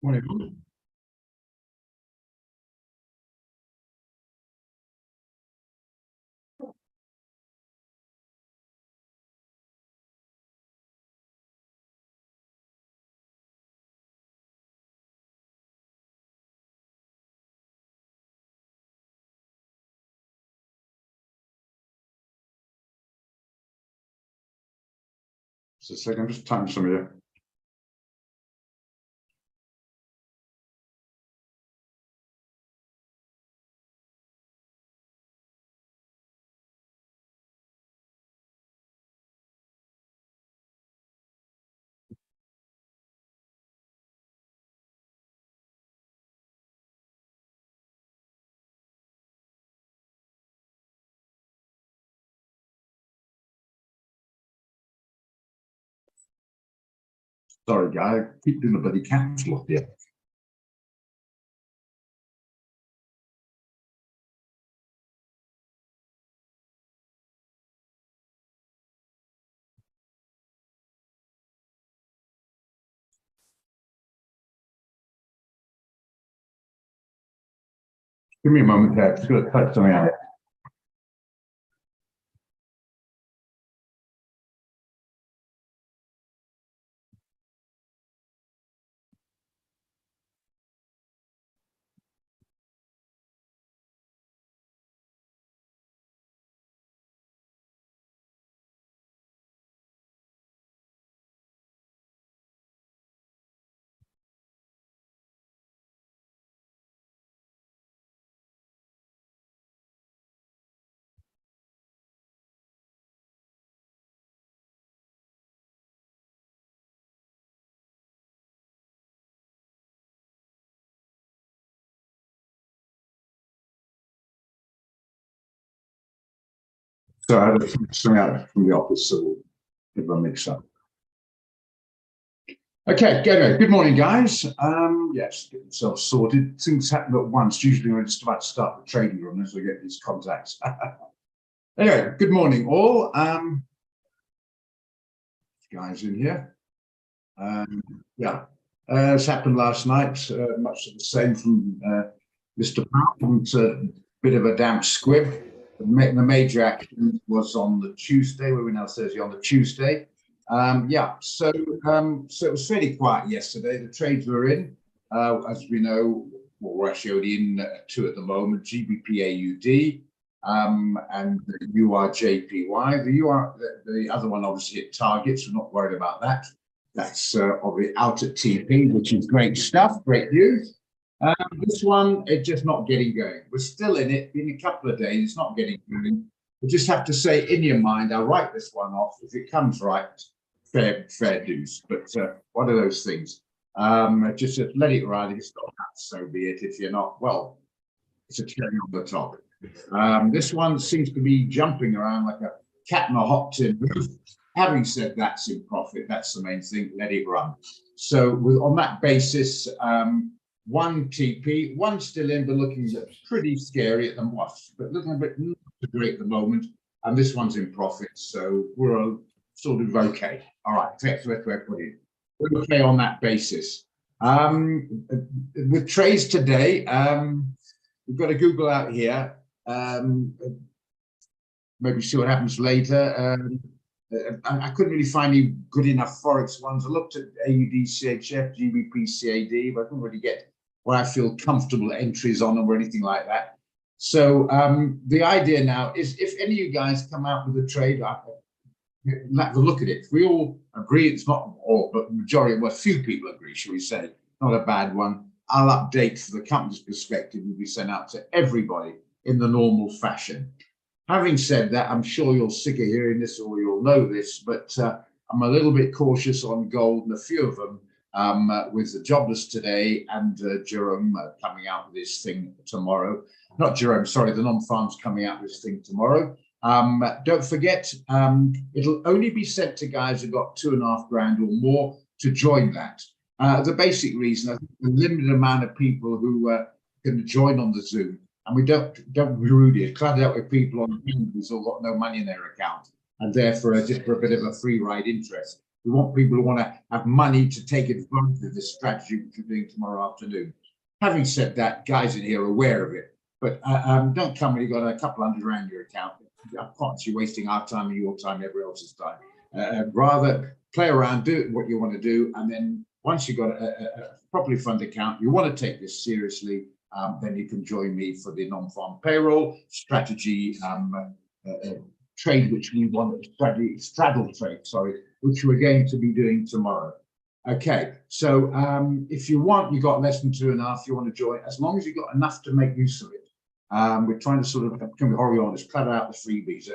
Morning. Just a second, just time some of you. Sorry, guy, I keep doing a bloody caps lock here. Give me a moment here, just going to type something out. So I had something out from the office, so if I mix up. Okay, good morning, guys. Yes, get yourself sorted. Things happen at once. Usually when it's about to start the trading room, as we get these contacts. Anyway, good morning, all. Guys in here. Yeah, as happened last night, much of the same from Mr. Brown. It's a bit of a damp squib. The major action was on the Tuesday. We're now Thursday, on the Tuesday. Yeah, so it was fairly quiet yesterday. The trades were in, as we know. Well, we're actually only in two at the moment: GBP AUD and the URJPY. The other one obviously hit targets. We're not worried about that. That's obviously out at TP, which is great stuff. Great news. This one, it's just not getting going. We're still in it. In a couple of days, it's not getting going. You just have to say in your mind, I'll write this one off. If it comes right, fair dues. But one of those things. Just let it ride. If it's not that, so be it. If you're not, well, it's a cherry on the top. This one seems to be jumping around like a cat in a hot tin roof. Having said that's in profit, that's the main thing. Let it run. So on that basis, one TP, one still in, but looking pretty scary at the moment, but looking a bit not great at the moment. And this one's in profit, so we're sort of okay. All right, that's where I put it. We're okay on that basis. With trades today, we've got a Google out here. Maybe see what happens later. I couldn't really find any good enough forex ones. I looked at AUD, CHF, GBP, CAD, but I couldn't really get where I feel comfortable entries on them or anything like that. So the idea now is, if any of you guys come out with a trade, have a look at it. If we all agree, it's not all, but the majority, well, few people agree, shall we say, not a bad one. I'll update for the company's perspective, will be sent out to everybody in the normal fashion. Having said that, I'm sure you're sick of hearing this or you'll know this, but I'm a little bit cautious on gold and a few of them with the jobless today and Jerome coming out with this thing tomorrow. Not Jerome, sorry, the non-farms coming out with this thing tomorrow. Don't forget, it'll only be sent to guys who've got 2.5 grand or more to join that. The basic reason, I think the limited amount of people who can join on the Zoom. And we don't be rude here, cluttered out with people on the who's all got no money in their account, and therefore just for a bit of a free ride interest. We want people who want to have money to take advantage of this strategy which we're doing tomorrow afternoon. Having said that, guys in here are aware of it, but don't come when you've got a couple £100 in your account. I can't see wasting our time and your time, everyone else's time. Rather play around, do what you want to do, and then once you've got a properly funded account, you want to take this seriously, then you can join me for the non-farm payroll strategy trade, which we want to straddle trade, sorry, which we're going to be doing tomorrow. Okay, so if you want, you've got less than 2.5, you want to join, as long as you've got enough to make use of it. We're trying to sort of, can be horribly honest, cut out the freebies.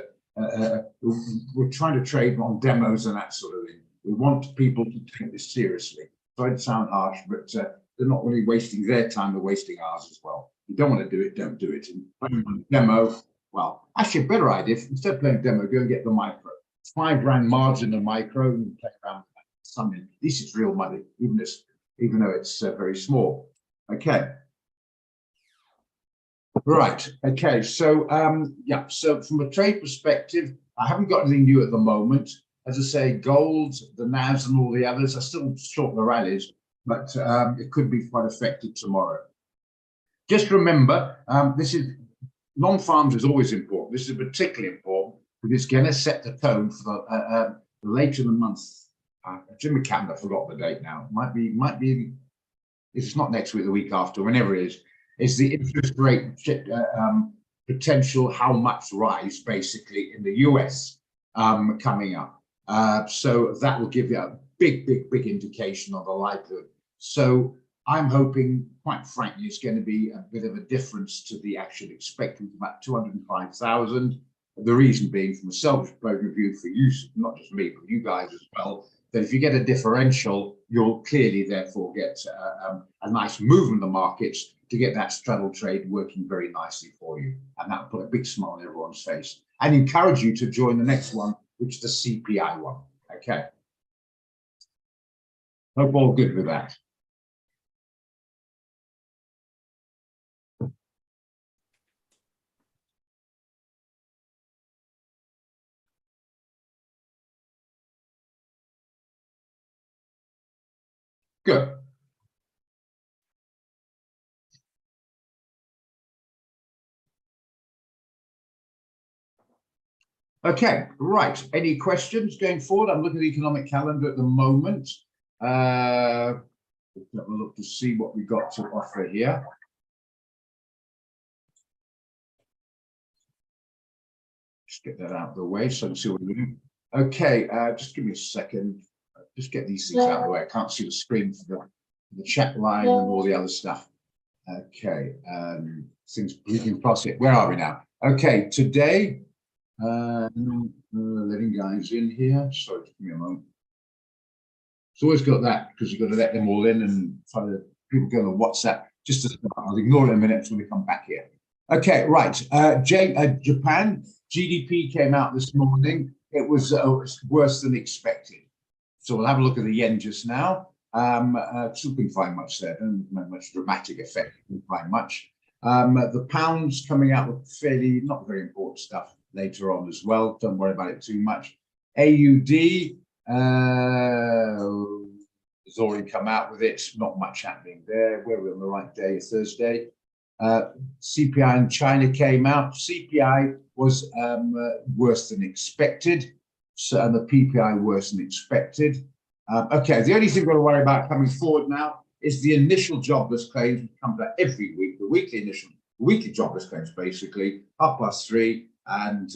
We're trying to trade on demos and that sort of thing. We want people to take this seriously. Sorry to sound harsh, but they're not really wasting their time, they're wasting ours as well. If you don't want to do it, don't do it. And playing on demo, well, actually a better idea, instead of playing demo, go and get the micro. £5 margin of micro and play around with that. Something, at least it's real money, even though it's very small. Okay. Right. Okay. So yeah. So from a trade perspective, I haven't got anything new at the moment. As I say, gold, the NAS, and all the others are still short the rallies, but it could be quite affected tomorrow. Just remember, this is non-farms is always important. This is particularly important because it's going to set the tone for the later in the month. Jimmy Camden, I forgot the date now. Might be. If it's not next week, the week after, whenever it is the interest rate potential, how much rise basically in the US coming up. So that will give you a big indication of the likelihood. So I'm hoping, quite frankly, it's going to be a bit of a difference to the actual expected, about 205,000. The reason being, from a selfish point of view for you, not just me, but you guys as well, that if you get a differential, you'll clearly therefore get a nice move in the markets to get that straddle trade working very nicely for you. And that'll put a big smile on everyone's face and encourage you to join the next one, which is the CPI one. Okay. Hope all good with that. Good. Okay, right. Any questions going forward? I'm looking at the economic calendar at the moment. Let's have a look to see what we got to offer here. Just get that out of the way so I can see what we're doing. Okay, just give me a second. Just get these things out of the way. I can't see the screen for the chat line and all the other stuff. Okay, things bleeding past it. Where are we now? Okay, today, letting guys in here. Sorry, give me a moment. It's always got that because you've got to let them all in and try to people go on WhatsApp. Just to start, I'll ignore it in a minute when we come back here. Okay, right. Japan GDP came out this morning. It was worse than expected. So we'll have a look at the yen just now. Couldn't find much there. Don't make much dramatic effect. Couldn't find much. The pound's coming out with fairly not very important stuff later on as well. Don't worry about it too much. AUD has already come out with it. Not much happening there. Where we're on the right day, Thursday. CPI in China came out. CPI was worse than expected. So, and the PPI worse than expected. Okay, the only thing we've got to worry about coming forward now is the initial jobless claims, which comes out every week. The weekly jobless claims, basically, up +3, and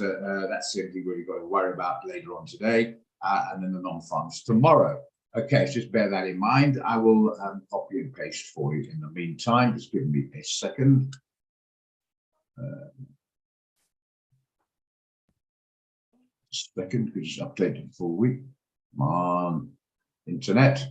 that's the only thing we've got to worry about later on today, and then the non-farms tomorrow. Okay, so just bear that in mind. I will copy and paste for you in the meantime. Just give me a second. Second, we just updated for a week. Come on, internet.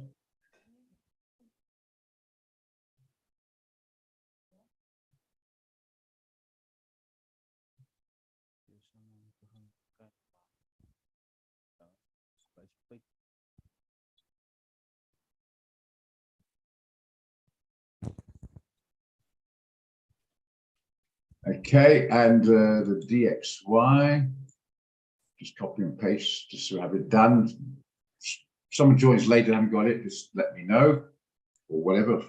Okay, and the DXY, just copy and paste just to have it done. someone joins later and haven't got it, just let me know or whatever.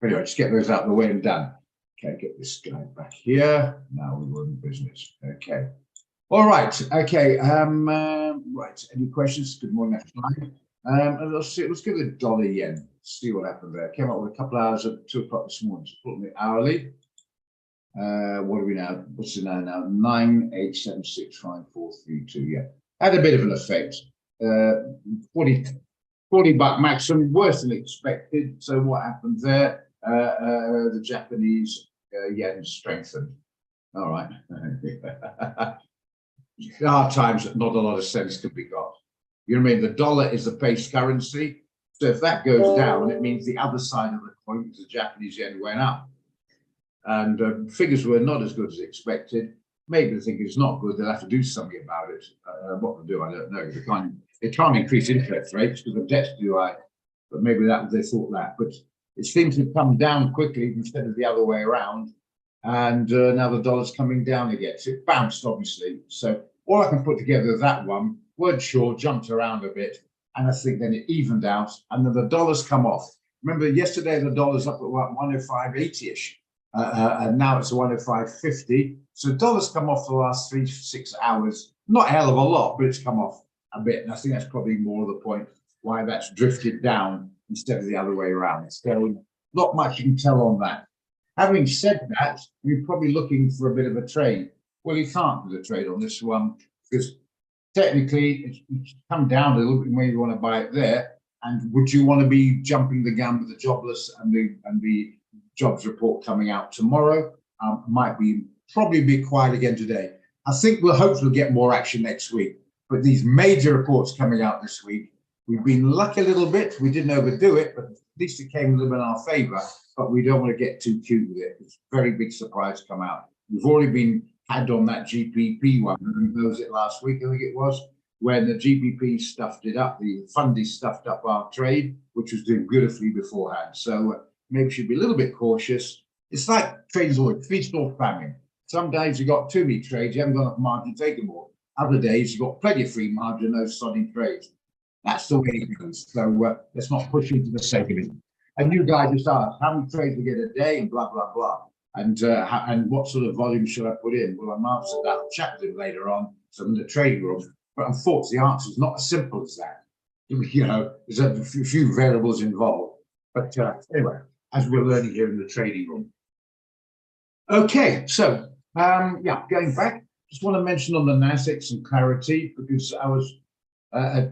Anyway, just get those out of the way and done. Okay, get this guy back here. Now we're in business. Okay. All right. Okay. Right. Any questions? Good morning, next slide. And let's see. Let's go to the dollar yen. See what happened there. Came up with a couple of hours at 2 o'clock this morning. Just put me hourly. What are we now? What's it now? 9876543.2. Yeah, had a bit of an effect. 40 buck maximum, worse than expected. So what happened there? The Japanese yen strengthened. All right. There are times that not a lot of sense can be got. You know what I mean? The dollar is the base currency. So if that goes down, it means the other side of the coin, the Japanese yen, went up. And figures were not as good as expected. Maybe they think it's not good. They'll have to do something about it. What they'll do, I don't know. They can't increase interest rates because the debt's too high. But maybe they thought that. But it seems to have come down quickly instead of the other way around. And now the dollar's coming down again. So it bounced, obviously. So all I can put together is that one. Weren't sure, jumped around a bit. And I think then it evened out. And then the dollar's come off. Remember, yesterday the dollar's up at what, 105.80-ish. And now it's 105.50. So dollar's come off the last 3-6 hours. Not a hell of a lot, but it's come off a bit. And I think that's probably more of the point why that's drifted down instead of the other way around. So not much you can tell on that. Having said that, you're probably looking for a bit of a trade. Well, you can't do a trade on this one because technically it's come down a little bit. Maybe you want to buy it there. And would you want to be jumping the gun with the jobless and the jobs report coming out tomorrow? Probably be quiet again today. I think we'll hopefully get more action next week. But these major reports coming out this week, we've been lucky a little bit. We didn't overdo it, but at least it came a little bit in our favor. But we don't want to get too cute with it. It's a very big surprise come out. We've already been had on that GPP one. We closed it last week, I think it was, when the GPP stuffed it up. The fundy stuffed up our trade, which was doing beautifully beforehand. So maybe we should be a little bit cautious. It's like trades always feast or famine. Some days you got too many trades, you haven't got enough margin to take them all. Other days you've got plenty of free margin, no solid trades. That's the way it goes. So let's not push into the sake of it. And you guys just ask, how many trades we get a day and blah, blah, blah. And what sort of volume should I put in? Well, I'm answered that. I'll chat with him later on, so in the trading room. But unfortunately, the answer is not as simple as that. You know, there's a few variables involved. But anyway, as we're learning here in the trading room. Okay, so yeah, going back, just want to mention on the Nasdaq some clarity because I was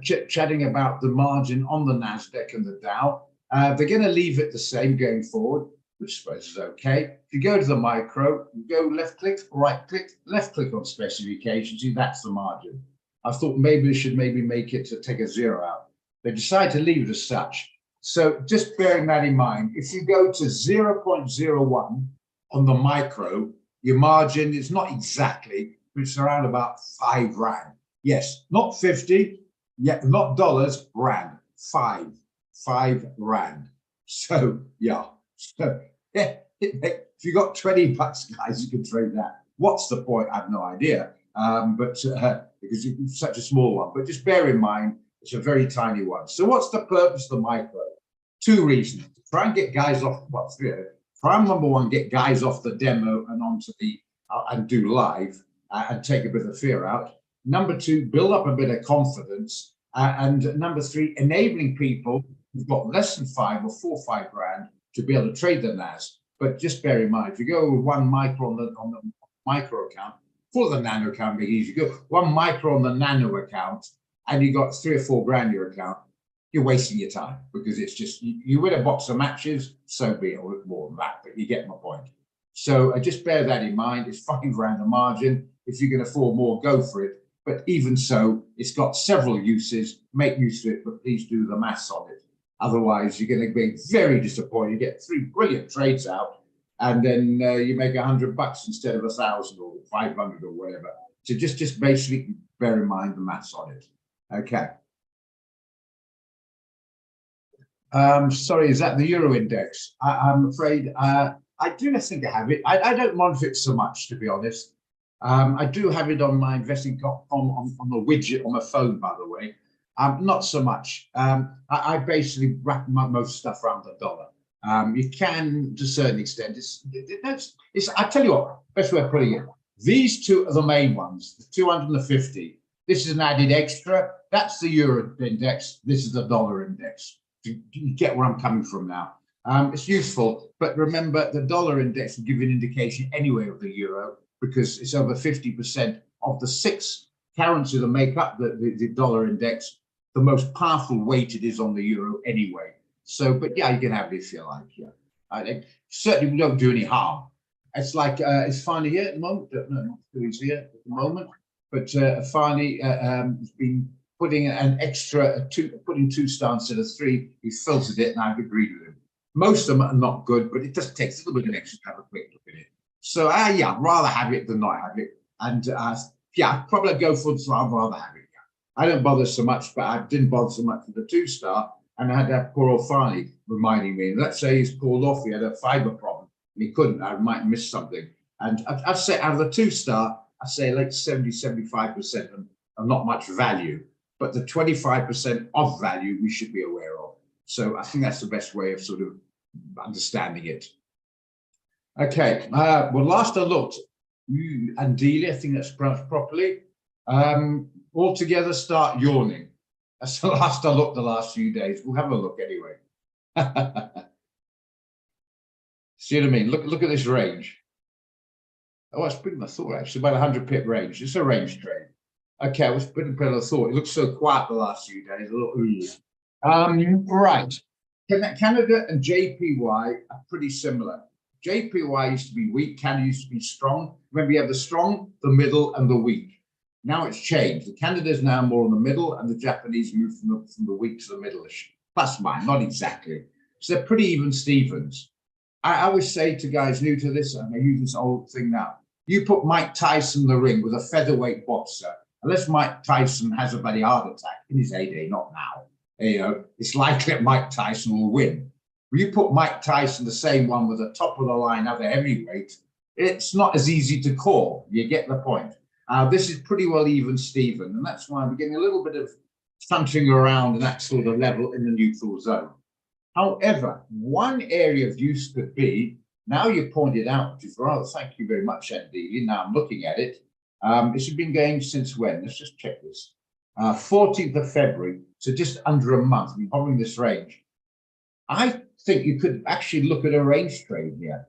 chatting about the margin on the Nasdaq and the Dow. They're going to leave it the same going forward, which I suppose is okay. If you go to the micro, you go left click, right click, left click on specification. See, that's the margin. I thought maybe they should make it to take a zero out. They decided to leave it as such. So just bearing that in mind, if you go to 0.01 on the micro, your margin is not exactly, but it's around about 5 rand. Yes, not 50, yet not dollars, rand, 5 rand. So yeah, so yeah, if you got 20 bucks, guys, you can trade that. What's the point? I have no idea. Because it's such a small one. But just bear in mind, it's a very tiny one. So what's the purpose of the micro? 2 reasons. Try and get guys off. Well, 3. Try and number 1, get guys off the demo and onto the and do live and take a bit of fear out. Number 2, build up a bit of confidence. And number 3, enabling people who've got less than 5 or 4 or 5 grand to be able to trade the NAS. But just bear in mind, if you go with 1 micro on the micro account, for the nano account, big easy. You go 1 micro on the nano account, and you got 3 or 4 grand in your account. You're wasting your time because it's just you win a box of matches, so be it, or more than that. But you get my point. So just bear that in mind. It's 5 grand a margin. If you can afford more, go for it. But even so, it's got several uses. Make use of it, but please do the maths on it. Otherwise, you're going to be very disappointed. You get 3 brilliant trades out, and then you make $100 instead of 1,000 or 500 or whatever. So just basically bear in mind the maths on it. Okay. Sorry, is that the Euro index? I'm afraid I do think I have it. I don't monitor it so much, to be honest. I do have it on my investing on the widget on my phone, by the way. Not so much. I basically wrap most stuff around the dollar. You can, to a certain extent. I tell you what, best way of putting it. These two are the main ones. The 200 and the 50. This is an added extra. That's the euro index. This is the dollar index. You get where I'm coming from now. It's useful, but remember the dollar index will give you an indication anyway of the euro because it's over 50% of the 6 currencies that make up the dollar index. The most powerful weight it is on the euro anyway. So, but yeah, you can have it if you like. Yeah, I certainly don't do any harm. It's like it's Farney here at the moment. No, not Louis here at the moment, but Farney has been putting an extra putting 2 stars instead of 3. He filtered it, and I've agreed with him. Most of them are not good, but it just takes a little bit of extra to have a quick look at it. So, yeah, I'd rather have it than not have it. And yeah, probably go for it. So I'd rather have it. Yeah. I don't bother so much, but I didn't bother so much with the 2 star. And I had to have poor old Farley reminding me. Let's say he's called off, he had a fiber problem, and he couldn't. I might miss something. And I'd say out of the 2 star, I'd say like 70-75% are not much value, but the 25% of value we should be aware of. So I think that's the best way of sort of understanding it. Okay, well, last I looked, and Delia, I think that's pronounced properly, altogether start yawning. That's the last I looked the last few days. We'll have a look anyway. See what I mean? Look at this range. Oh, it's pretty much thought actually, about 100 pip range. It's a range trade. Okay, I was pretty I thought. It looks so quiet the last few days. A little right. Canada and JPY are pretty similar. JPY used to be weak, Canada used to be strong. Remember, you have the strong, the middle, and the weak. Now it's changed. The Canada is now more in the middle, and the Japanese move from the weak to the middle-ish. Plus mine, not exactly. So they're pretty even Stevens. I always say to guys new to this, and I use this old thing now, you put Mike Tyson in the ring with a featherweight boxer, unless Mike Tyson has a bloody heart attack in his heyday, not now. You know, it's likely that Mike Tyson will win. When you put Mike Tyson, the same one with the top of the line other heavyweight, it's not as easy to call. You get the point. This is pretty well even Steven, and that's why we're getting a little bit of something around that sort of level in the neutral zone. However, one area of use could be, now you pointed out, which is rather, thank you very much, Andy. Now I'm looking at it. This has been going since when? Let's just check this. 14th of February, so just under a month. We're hovering this range. I think you could actually look at a range trade here.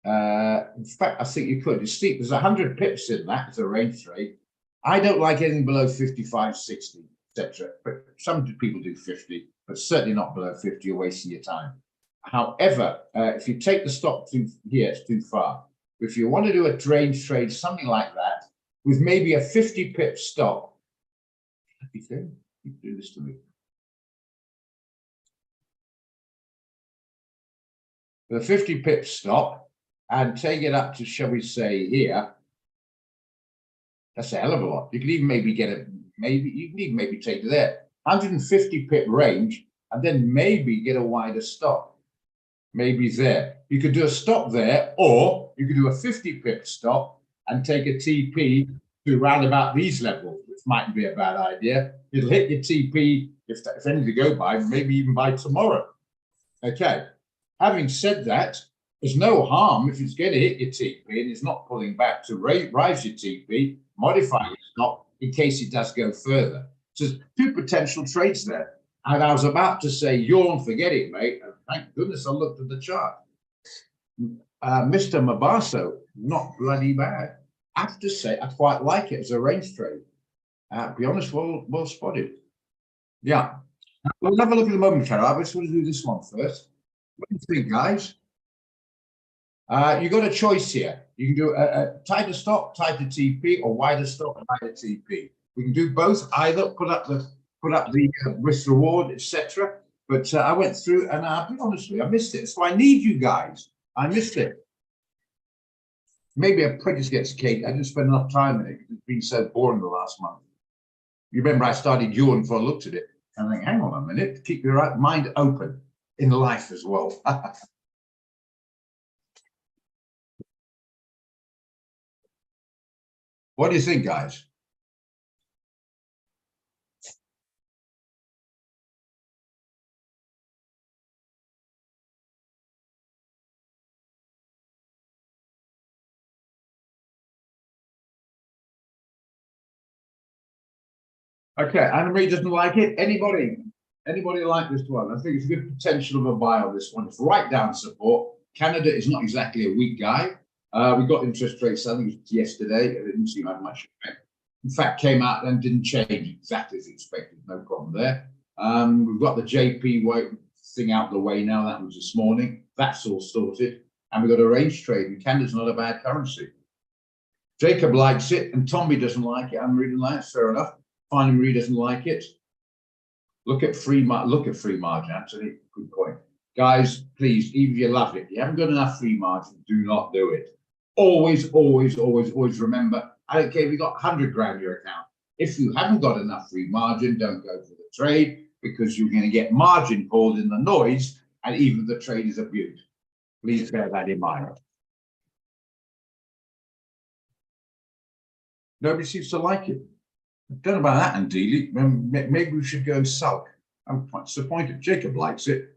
In fact, I think you could. It's steep. There's 100 pips in that as a range trade. I don't like anything below 55, 60, etc. But some people do 50, but certainly not below 50. You're wasting your time. However, if you take the stop to here, it's too far. If you want to do a range trade, something like that, with maybe a 50 pip stop, you do this to me. With a 50 pip stop and take it up to, shall we say, here. That's a hell of a lot. You could even maybe get it, you can even maybe take it there. 150 pip range, and then maybe get a wider stop. Maybe there. You could do a stop there, or you could do a 50 pip stop and take a TP to round about these levels, which might be a bad idea. It'll hit your TP, if anything to go by, maybe even by tomorrow. Okay. Having said that, there's no harm if it's going to hit your TP and it's not pulling back to rise your TP, modify your stop in case it does go further. So there's 2 potential trades there. And I was about to say, yawn, forget it, mate. And thank goodness I looked at the chart. Mr. Mabaso, not bloody bad. I have to say, I quite like it as a range trade. To be honest, well spotted. Yeah. We'll have a look at the moment, Carol. I just want to do this one first. What do you think, guys? You got a choice here. You can do a tighter stop, tighter TP, or wider stop, wider TP. We can do both. Either put up the risk reward, etc. But I went through, and I'll be honest with you, I missed it. So I need you guys. I missed it. Maybe a prejudice gets cake. I didn't spend enough time in it because it's been so boring the last month. You remember I started yawning before I looked at it. And I think, hang on a minute, keep your mind open in life as well. What do you think, guys? Okay, Anna-Marie doesn't like it. Anybody like this one? I think it's a good potential of a buy on this one. It's right down support. Canada is not exactly a weak guy. We got interest rates, I think, yesterday. It didn't seem to have much effect. In fact, came out and didn't change exactly as expected. No problem there. We've got the JP thing out the way now. That was this morning. That's all sorted. And we've got a range trade. And Canada's not a bad currency. Jacob likes it, and Tommy doesn't like it. I'm reading that. Fair enough. Finding Marie doesn't like it. Look at free margin, actually. Good point. Guys, please, even if you love it, if you haven't got enough free margin, do not do it. Always, always, always, always remember, I don't care if you've got 100 grand in your account. If you haven't got enough free margin, don't go for the trade, because you're going to get margin called in the noise, and even the trade is abused. Please bear that in mind. Nobody seems to like it. I don't know about that, Andy. Maybe we should go and sulk. I'm quite disappointed. Jacob likes it.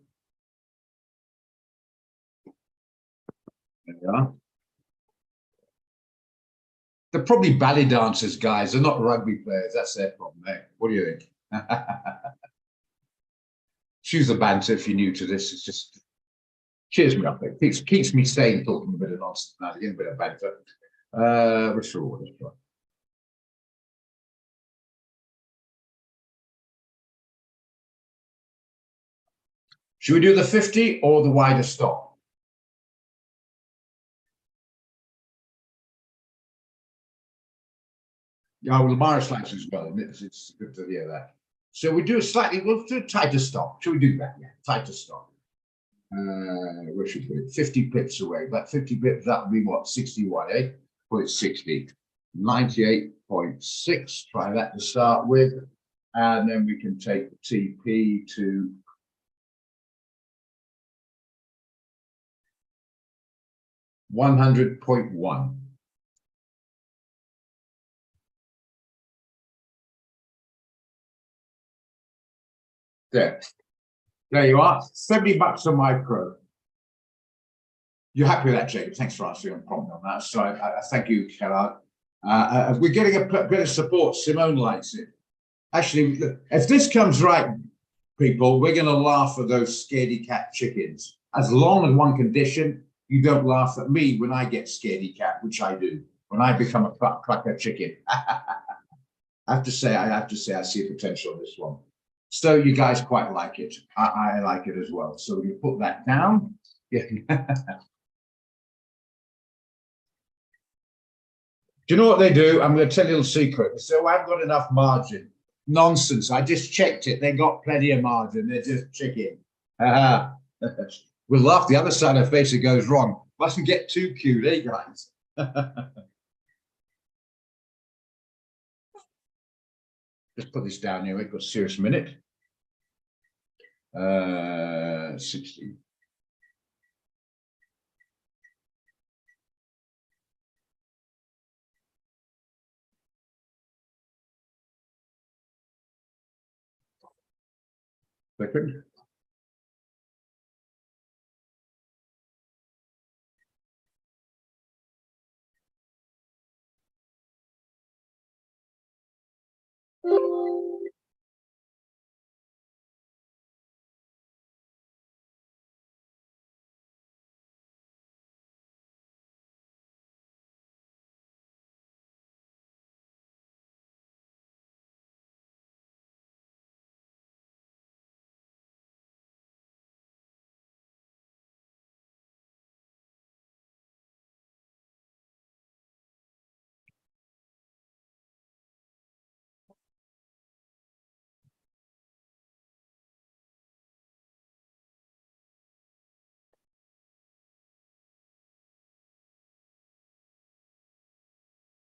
There we are. They're probably ballet dancers, guys. They're not rugby players. That's their problem there. What do you think? Choose the banter if you're new to this. It's just cheers me up. It keeps me sane talking a bit of nonsense now, again, a bit of banter. Restore orders. Should we do the 50 or the wider stop? Yeah, well, Morris likes as well. It's good to hear that. So we'll do a tighter stop. Should we do that? Yeah, tighter stop. Where should we put it? 50 pips away. But 50 pips, that would be what? 61, eh? Put it 60. 98.6. Try that to start with. And then we can take the TP to 100.1. There you are. 70 bucks a micro. You're happy with that, Jacob? Thanks for answering on prompt on that. So I thank you, Gerard. We're getting a bit of support. Simone likes it. Actually, if this comes right, people, we're going to laugh at those scaredy cat chickens. As long as one condition, you don't laugh at me when I get scaredy cat, which I do, when I become a clucker chicken. I have to say, I see a potential in this one. So you guys quite like it. I like it as well. So you put that down. Yeah. Do you know what they do? I'm going to tell you a little secret. So I've got enough margin. Nonsense. I just checked it. They got plenty of margin. They're just chicken. We'll laugh the other side of the face. It goes wrong. Mustn't get too cute, eh, guys? Just put this down here. We've got a serious minute. 60. Second.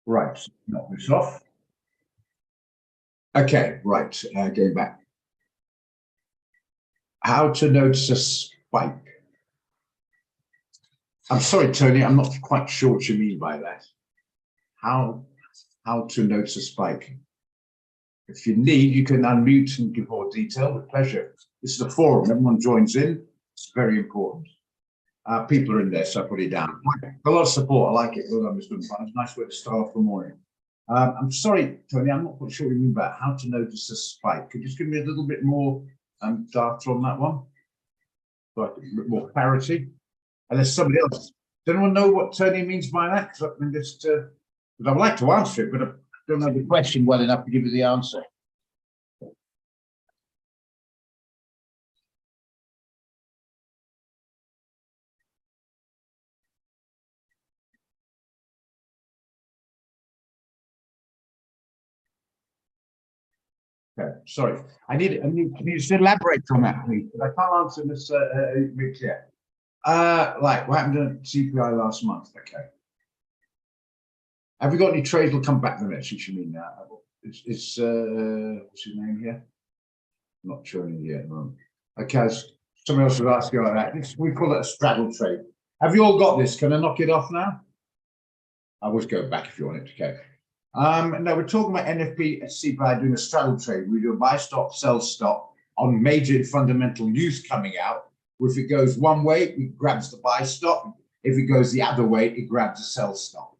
Right, knock this off. Okay, right, going back. How to notice a spike. I'm sorry, Tony, I'm not quite sure what you mean by that. How to notice a spike. If you need, you can unmute and give more detail with pleasure. This is a forum, everyone joins in. It's very important. People are in there, so I put it down. A lot of support, I like it. Well done, Mr. It's a nice way to start off the morning. I'm sorry, Tony, I'm not quite sure what you mean about how to notice a spike. Could you just give me a little bit more data on that one? Like a bit more clarity. Unless somebody else, does anyone know what Tony means by that? Because I can just, I'd like to answer it, but I don't know the question well enough to give you the answer. Okay, sorry. Can you just elaborate on that, please? I can't answer this yet. Like what happened to CPI last month? Okay. Have we got any trades? We'll come back to the next week. You mean that? It's what's his name here? I'm not sure any yet. No. Okay, someone else was asking about that. We call it a straddle trade. Have you all got this? Can I knock it off now? I always go back if you want it. Okay. No, we're talking about NFP CPI doing a straddle trade. We do a buy stop, sell stop on major fundamental news coming out. If it goes one way, it grabs the buy stop. If it goes the other way, it grabs the sell stop.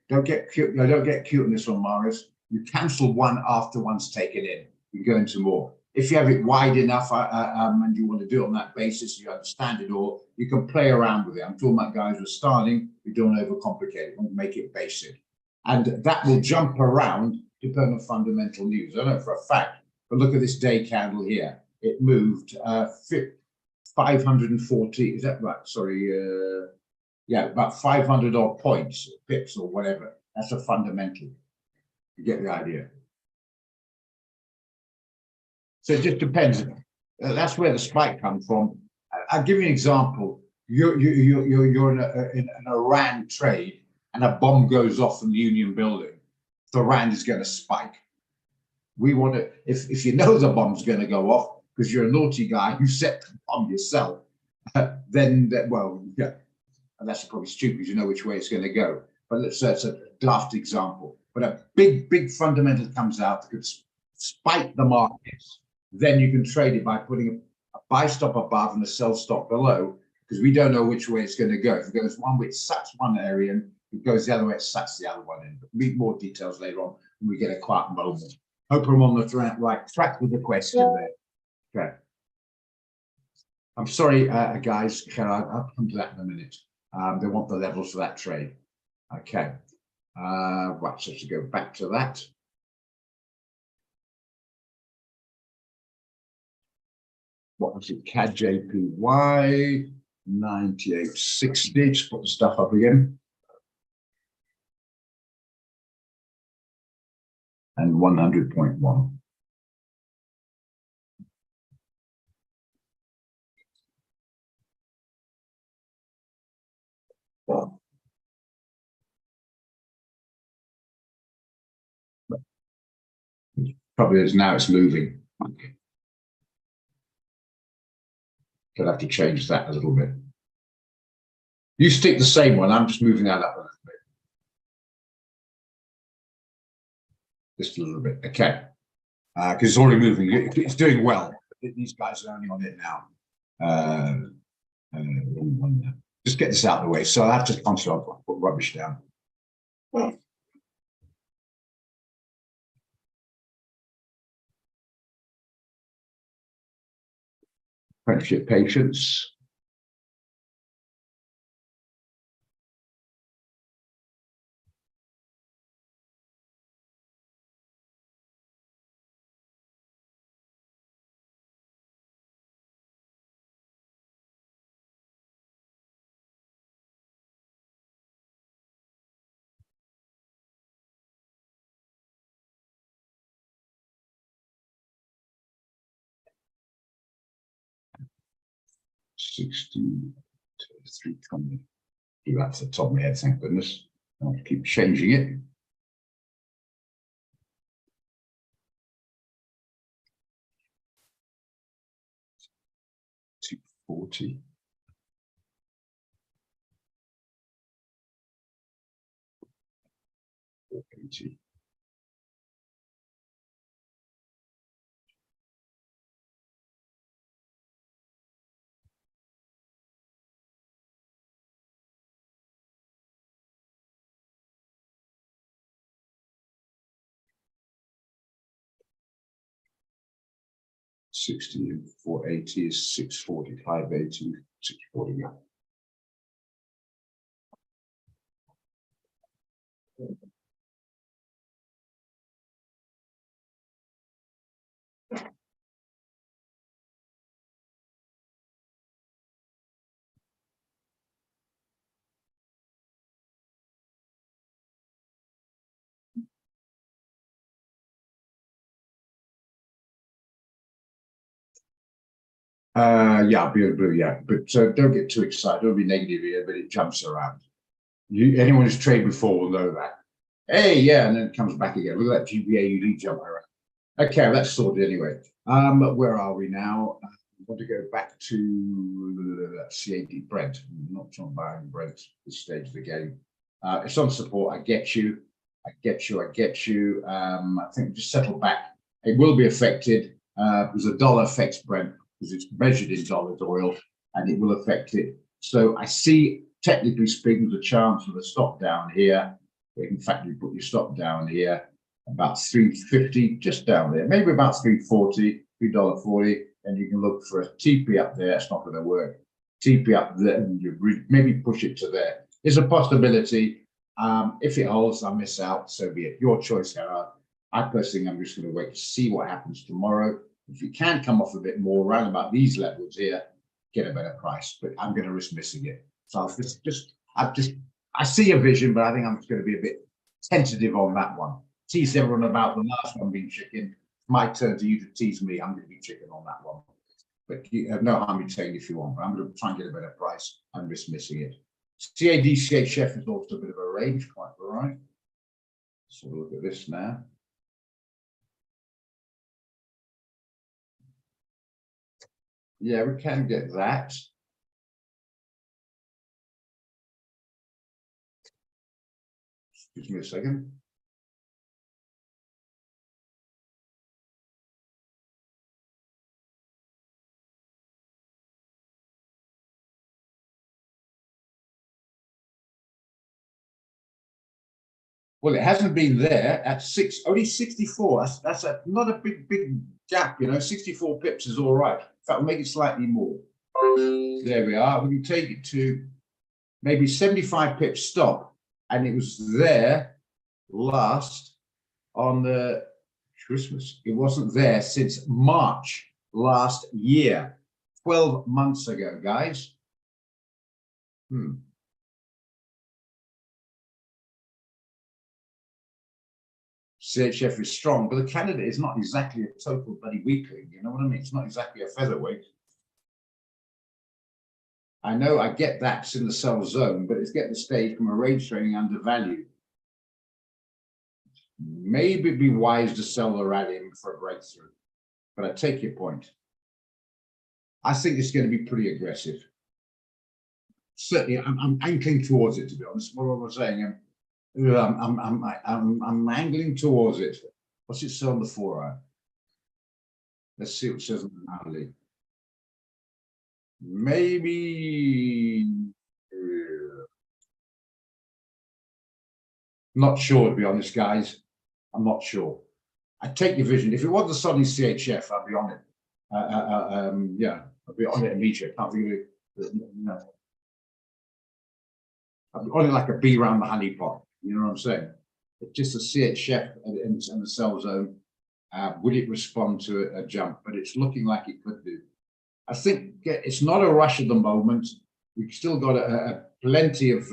Don't get cute. No, don't get cute in this one, Marius. You cancel one after one's taken in. You go into more. If you have it wide enough and you want to do it on that basis, you understand it all, you can play around with it. I'm talking about guys who are starting, we don't overcomplicate it, we make it basic. And that will jump around depending on fundamental news. I know for a fact, but look at this day candle here. It moved 540, is that right? Sorry, yeah, about 500 odd points, pips or whatever. That's a fundamental. You get the idea. So it just depends. That's where the spike comes from. I'll give you an example. You're in an Iran trade, and a bomb goes off in the Union Building. The Iran is going to spike. We want to, if you know the bomb's going to go off because you're a naughty guy, you set the bomb yourself. Then, well, yeah, and that's probably stupid. You know which way it's going to go. But let's say it's a daft example. But a big fundamental comes out that could spike the markets. Then you can trade it by putting a buy stop above and a sell stop below, because we don't know which way it's going to go. If it goes one way, it sucks one area, and if it goes the other way, it sucks the other one in. But read more details later on when we get a quiet moment. Hope I'm on the right track with the question there. Okay. I'm sorry, guys. I'll come to that in a minute. They want the levels for that trade. Okay. Right, so to go back to that. What was it? CAD JPY 9860. Just put the stuff up again. And 100.1. Well, probably is now it's moving. Okay. I'll have to change that a little bit. You stick the same one. I'm just moving that up a little bit. Just a little bit. Okay. Because it's already moving. It's doing well. These guys are only on it now. Just get this out of the way. So I have to concentrate. I'll put rubbish down. Friendship, patience. $60.320. That's the top of my head, thank goodness. I'll keep changing it. $240. $480. 60 and 480 is 640, 580, 640. Yeah. Yeah, but don't get too excited. Don't be negative here, but it jumps around. Anyone who's traded before will know that. Hey, yeah, and then it comes back again. Look at that GBAUD jump around. Okay, that's sorted anyway. Where are we now? I want to go back to CAD Brent. I'm not on buying Brent at this stage of the game. It's on support. I get you. I think just settle back. It will be affected because the dollar affects Brent because it's measured in dollars oil, and it will affect it. So I see, technically speaking, the chance of a stop down here. In fact, you put your stop down here about 350, just down there, maybe about 340, $3.40, and you can look for a TP up there. It's not going to work. TP up there, and you maybe push it to there. There's a possibility. If it holds, I miss out. So be it. Your choice, Gerard. I personally, I'm just going to wait to see what happens tomorrow. If you can come off a bit more around about these levels here, get a better price. But I'm going to risk missing it. So I see a vision, but I think I'm just going to be a bit tentative on that one. Tease everyone about the last one being chicken. My turn to you to tease me. I'm going to be chicken on that one. But you have no harm in saying if you want. But I'm going to try and get a better price and risk missing it. CAD CHF is also a bit of a range, quite all right. So we'll look at this now. Yeah, we can get that. Excuse me a second. Well, it hasn't been there at only 64. That's not a big gap, you know. 64 pips is all right. In fact, we'll make it slightly more. There we are. We can take it to maybe 75 pips stop, and it was there last on the Christmas. It wasn't there since March last year, 12 months ago, guys. CHF is strong, but the Canada is not exactly a total bloody weakling. You know what I mean? It's not exactly a featherweight. I know, I get that's in the sell zone, but it's getting the stage from a range trading undervalued. Maybe it'd be wise to sell the rally for a breakthrough, but I take your point. I think it's going to be pretty aggressive. Certainly, I'm angling towards it, to be honest. What was I saying? I'm angling towards it. What's it say on the 4-hour? Let's see what it says on the hourly. Maybe not sure, to be honest, guys. I'm not sure. I take your vision. If it was the Sunny CHF, I'd be on it. Yeah, I'd be on it immediately. I can't think of it. No. I'd be on it like a bee around the honeypot. You know what I'm saying? It's just a CHF and the sell zone. Would it respond to a jump? But it's looking like it could do. I think it's not a rush at the moment. We've still got plenty of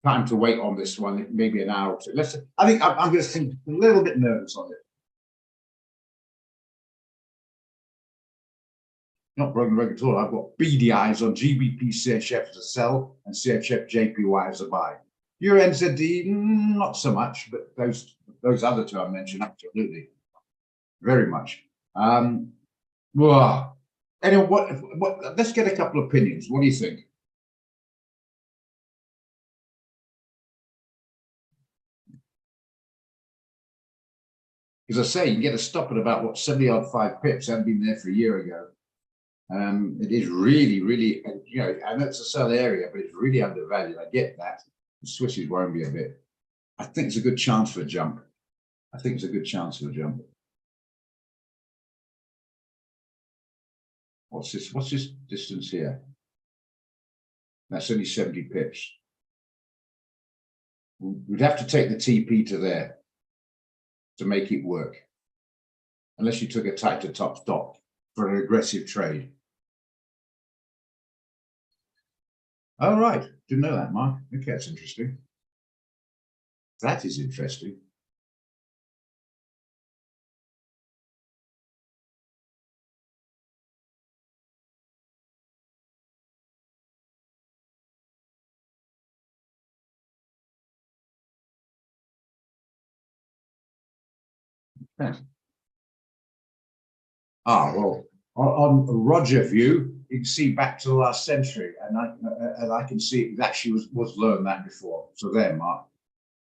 time to wait on this one, maybe an hour or two. I think I'm going to think a little bit nervous on it. Not broken record at all. I've got beady eyes on GBP CHF as a sell and CHF JPY as a buy. Euro NZD, not so much, but those other two I mentioned, absolutely, very much. Well, anyway, what? Let's get a couple of opinions. What do you think? As I say, you can get a stop at about what 70-odd 5 pips. Hadn't been there for a year ago. It is really, you know, I know it's a sell area, but it's really undervalued. I get that. The Swissies worry me a bit. I think it's a good chance for a jump. What's this? What's this distance here? That's only 70 pips. We'd have to take the TP to there to make it work. Unless you took a tighter top stop for an aggressive trade. Oh, right. Didn't know that, Mark. Okay, that's interesting. That is interesting. Yeah. Well, on Roger view, you can see back to the last century, and I can see it actually was learned that before. So there, Mark.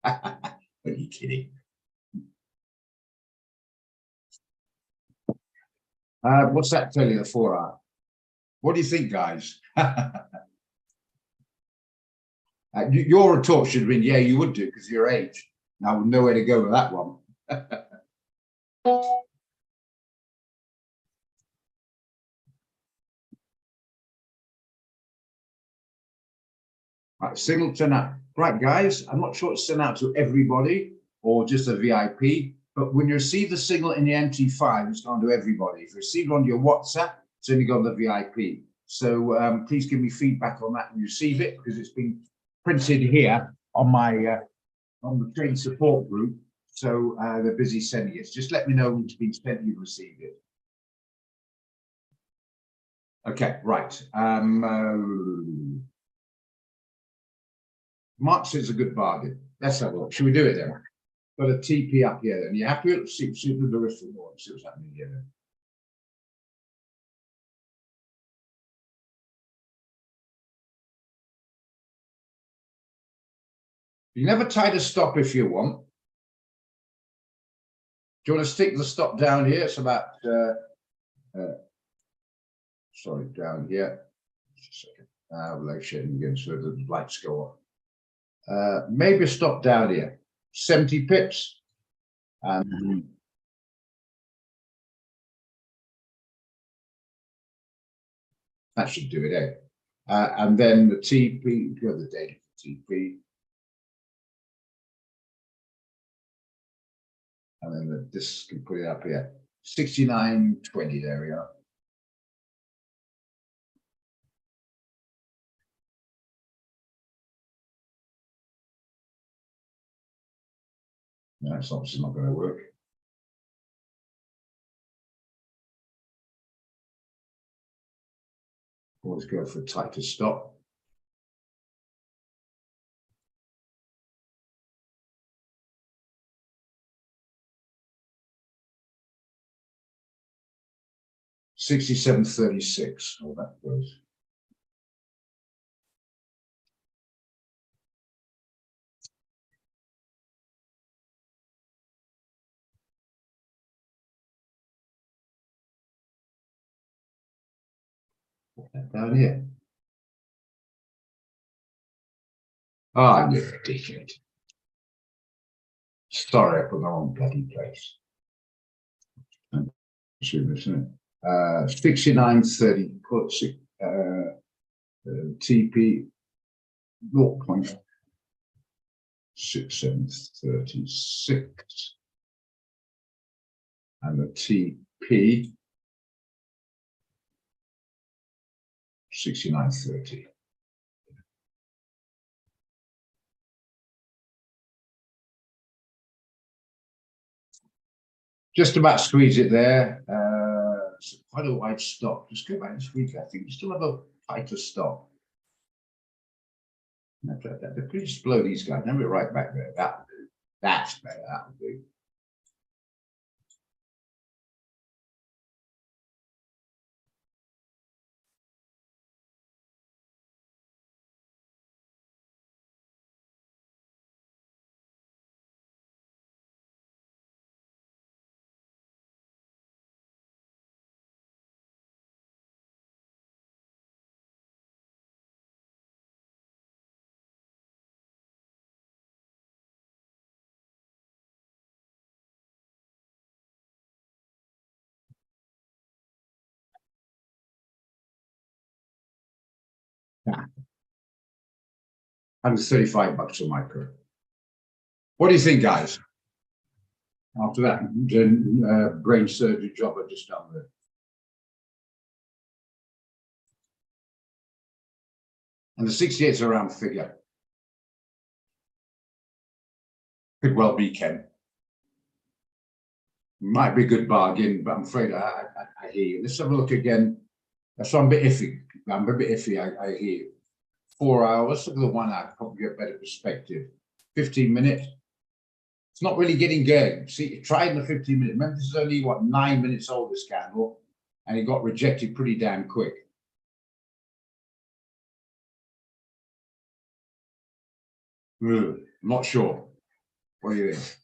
Are you kidding? What's that tell you, the 4 hour? What do you think, guys? Your talk should have been, yeah, you would do because of your age. Now, nowhere to go with that one. Right, signal turn out. Right, guys, I'm not sure it's sent out to everybody or just a VIP, but when you receive the signal in the MT5, it's gone to everybody. If you receive it on your WhatsApp, it's only gone to the VIP. So please give me feedback on that when you receive it, because it's been printed here on my on the train support group. So they're busy sending it. Just let me know when it's been sent, you've received it. Okay, right. Mark says it's a good bargain. Let's have a look. Should we do it then? Got a TP up here then. You have to see the rest of the one, see what's happening here then. You never tie the stop if you want. Do you want to stick the stop down here? It's about sorry, down here. Just a second. Load shedding again, so the lights go on. Maybe stop down here. 70 pips. That should do it, eh? And then the TP, go the data for TP. And then this can put it up here. 69.20, there we are. No, it's obviously not going to work. Always go for a tighter stop. $67.36. Oh, that goes. Down here. Ah, you idiot. Sorry, I put the wrong bloody place. 69.30 put TP 0.6736 and the TP 69.30. Just about squeeze it there. It's quite a wide stop. Just go back and squeeze. I think you still have a tighter stop. Please blow these guys. Never right back there. That'll do. That's better. That'll do. $135 a micro. What do you think, guys? After that brain surgery job I just done there. And the 68's a round figure. Could well be, Ken. Might be a good bargain, but I'm afraid I hear you. Let's have a look again. So I'm a bit iffy. I'm a bit iffy. I hear you. 4 hours. Look at the 1 hour. Probably get a better perspective. 15 minutes. It's not really getting going. See, try in the 15 minutes. Remember, this is only what 9 minutes old, this candle, and it got rejected pretty damn quick. Not sure. What do you think?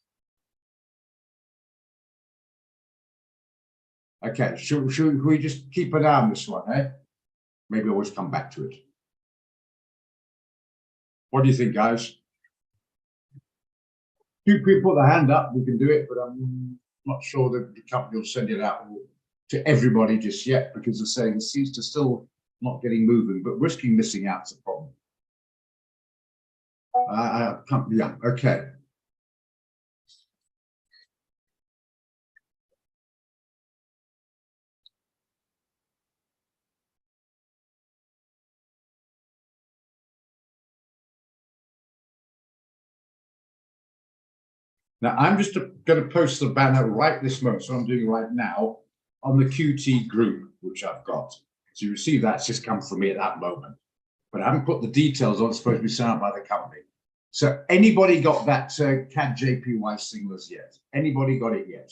Okay, should we just keep an eye on this one, eh? Maybe always come back to it. What do you think, guys? 2 people put their hand up, we can do it, but I'm not sure that the company will send it out to everybody just yet, because they're saying it seems to still not getting moving, but risking missing out is a problem. Yeah, okay. Now, I'm just going to post the banner right this moment, so I'm doing right now, on the QT group, which I've got. So you receive that's just come from me at that moment. But I haven't put the details on, it's supposed to be sent out by the company. So anybody got that CAD JPY signals yet? Anybody got it yet?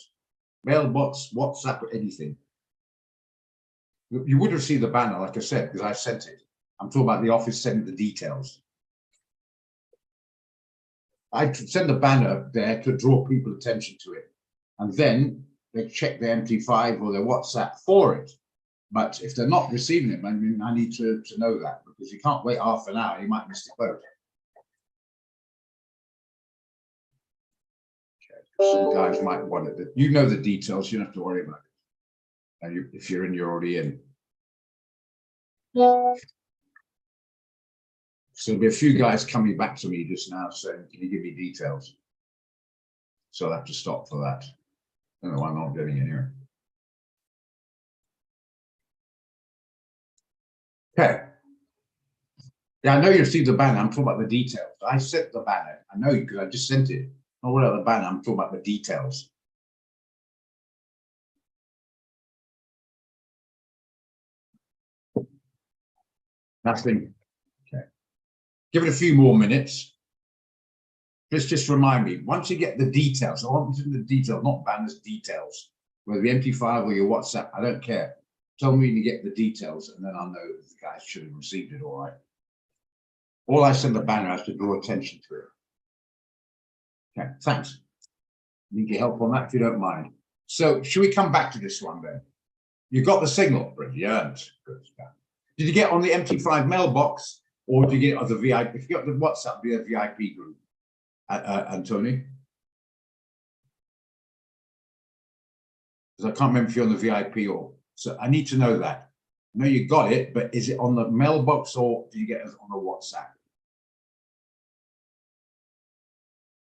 Mailbox, WhatsApp, or anything? You would receive the banner, like I said, because I sent it. I'm talking about the office sending the details. I send a banner there to draw people's attention to it. And then they check their MT5 or their WhatsApp for it. But if they're not receiving it, I mean, I need to know that, because you can't wait half an hour, you might miss the boat. Okay. Some guys might want it. You know the details, you don't have to worry about it. And if you're in, you're already in. So there'll be a few guys coming back to me just now saying, can you give me details? So I'll have to stop for that. I don't know why I'm not getting in here. Okay. Yeah, I know you received the banner. I'm talking about the details. I sent the banner. I know you, because I just sent it. Not what the banner. I'm talking about the details. Nothing. Okay. Give it a few more minutes. Just remind me. Once you get the details, I want the details, not banners, details. Whether the MT5 or your WhatsApp, I don't care. Tell me to get the details, and then I'll know if the guys should have received it all right. All I send the banner has to draw attention to it. Okay, thanks. Need your help on that if you don't mind. So should we come back to this one then? You got the signal, brilliant. Good stuff. Did you get on the MT5 mailbox, or did you get on the VIP? If you got the WhatsApp via VIP group, Anthony? Because I can't remember if you're on the VIP or so. I need to know that. I know you got it, but is it on the mailbox or do you get it on the WhatsApp?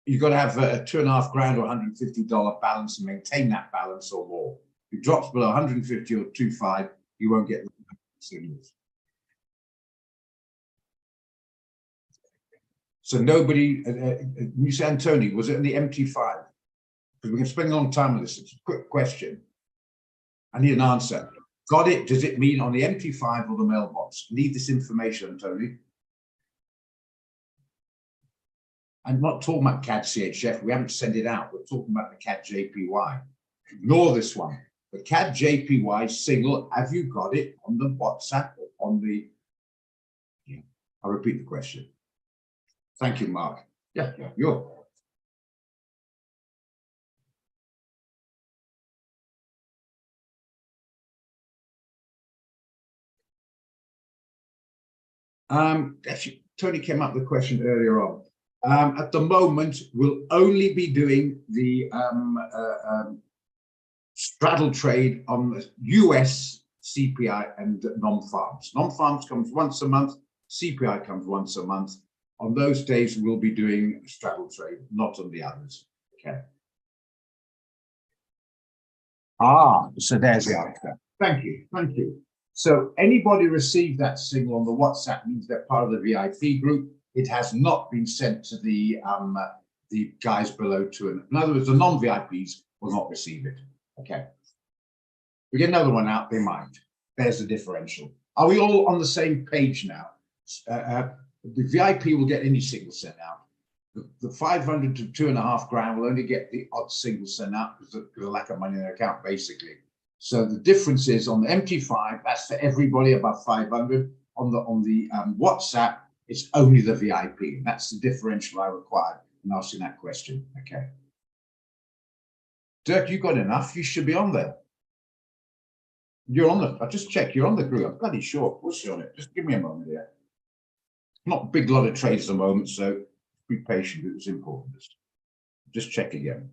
You've got to have a $2.5 grand or $150 balance and maintain that balance or more. If it drops below 150 or 2.5, you won't get the signals. So nobody, you say, Anthony, was it in the MT5? Because we can spend a long time on this. It's a quick question. I need an answer. Got it? Does it mean on the MT5 or the mailbox? Need this information, Tony. I'm not talking about CAD CHF. We haven't sent it out. We're talking about the CAD JPY. Ignore this one. The CAD JPY signal, have you got it on the WhatsApp or on the... Yeah. I'll repeat the question. Thank you, Mark. Yeah, you're... Actually, Tony came up with a question earlier on. At the moment, we'll only be doing the straddle trade on the US CPI and non-farms. Non-farms comes once a month, CPI comes once a month. On those days, we'll be doing a straddle trade, not on the others. Okay. So there's the answer. Thank you. Thank you. So anybody received that signal on the WhatsApp means they're part of the VIP group. It has not been sent to the guys below 2. In other words, the non-VIPs will not receive it. Okay. We get another one out, they might. There's the differential. Are we all on the same page now? The VIP will get any signal sent out. The 500 to 2.5 grand will only get the odd signal sent out because of the lack of money in their account, basically. So the difference is on the MT5, that's for everybody above 500. On the WhatsApp, it's only the VIP. That's the differential I required in asking that question. Okay. Dirk, you got enough. You should be on there. You're on the. I just checked. You're on the group. I'm bloody sure. Of course you're on it. Just give me a moment here. Not a big lot of trades at the moment, so be patient. It was important. Just check again.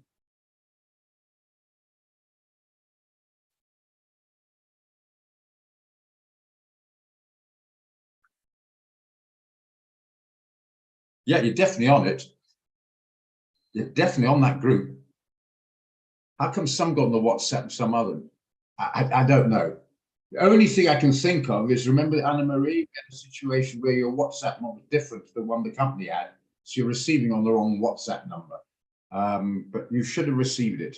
Yeah, you're definitely on it. You're definitely on that group. How come some got on the WhatsApp and some other? I don't know. The only thing I can think of is, remember Anna Marie, had a situation where your WhatsApp number was different to the one the company had, so you're receiving on the wrong WhatsApp number. But you should have received it.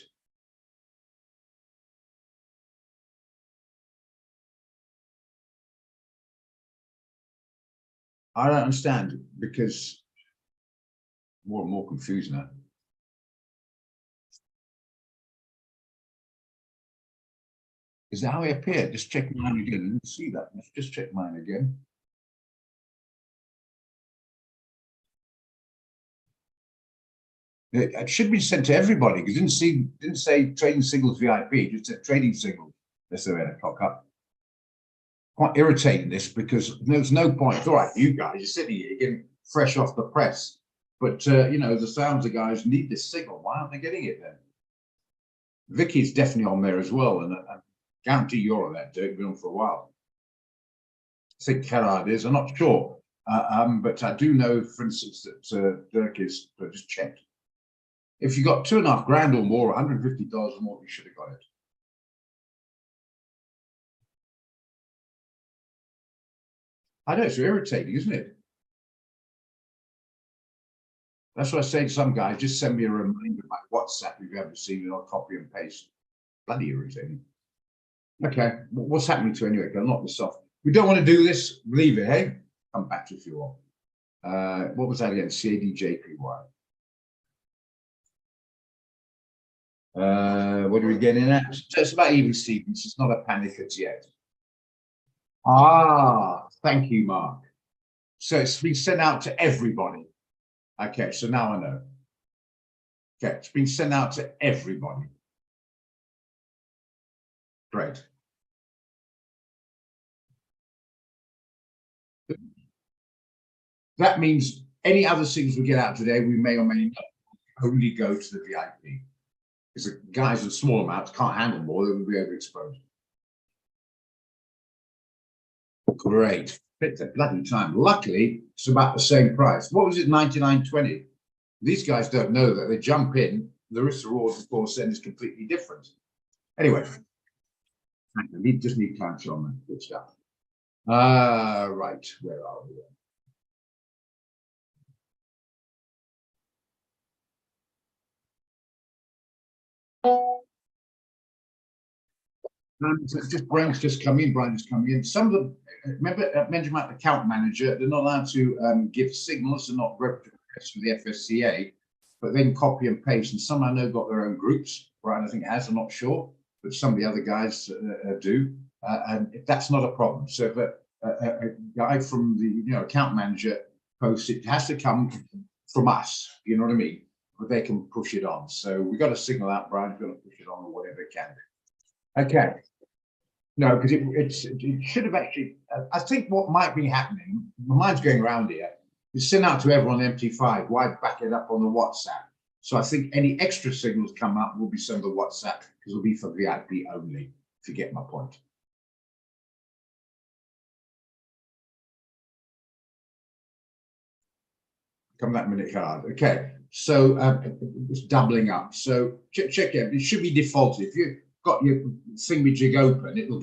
I don't understand, because more and more confused now. Is that how it appeared? Just check mine again. I didn't see that. Let's just check mine again. It should be sent to everybody, because it didn't say trading signals VIP, it just said trading signals. Let's say 8 o'clock up. Quite irritating this, because there's no point. It's all right, you guys, you're sitting here getting fresh off the press. But you know, the Sounds guys need this signal. Why aren't they getting it then? Vicky's definitely on there as well, and I guarantee you're on that, Dirk. Been on for a while. I think Gerard is. I'm not sure, but I do know, for instance, that Dirk is. But just checked. If you got 2.5 grand or more, $150 or more, you should have got it. I know, it's irritating, isn't it? That's what I say to some guys, just send me a reminder by WhatsApp if you haven't seen it, I'll copy and paste. Bloody irritating. Okay, what's happening to anyway? I'll knock this off. We don't want to do this, leave it, hey? Come back to it if you want. What was that again? CADJPY. What are we getting at? It's about even Stevens. It's not a panic as yet. Thank you, Mark. So it's been sent out to everybody. Okay, so now I know. Okay, it's been sent out to everybody. Great. That means any other signals we get out today, we may or may not only go to the VIP. Because the guys with small amounts can't handle more, they will be overexposed. Great. It's a bloody time. Luckily, it's about the same price. What was it, 99.20? These guys don't know that. They jump in. The risk reward, of course, then is completely different. Anyway, I just need clarity on that. Good stuff. Right, where are we? Brian's just come in. Brian just come in. Some of them, remember, I mentioned about the account manager. They're not allowed to give signals. They're not requests for the FSCA, but then copy and paste. And some I know got their own groups. Brian, I think, has. I'm not sure, but some of the other guys do. And that's not a problem. So if a guy from the account manager posts, it has to come from us. You know what I mean? But they can push it on. So we got to signal out, Brian. We've got to push it on or whatever it can do. Okay. No, because it should have actually. I think what might be happening, my mind's going around here, is sent out to everyone on MT5. Why back it up on the WhatsApp? So I think any extra signals come up will be sent to WhatsApp because it'll be for VIP only. If you get my point. come that minute card. Okay, so it's doubling up. So check it. It should be defaulted. If you've got your thingamajig open, it'll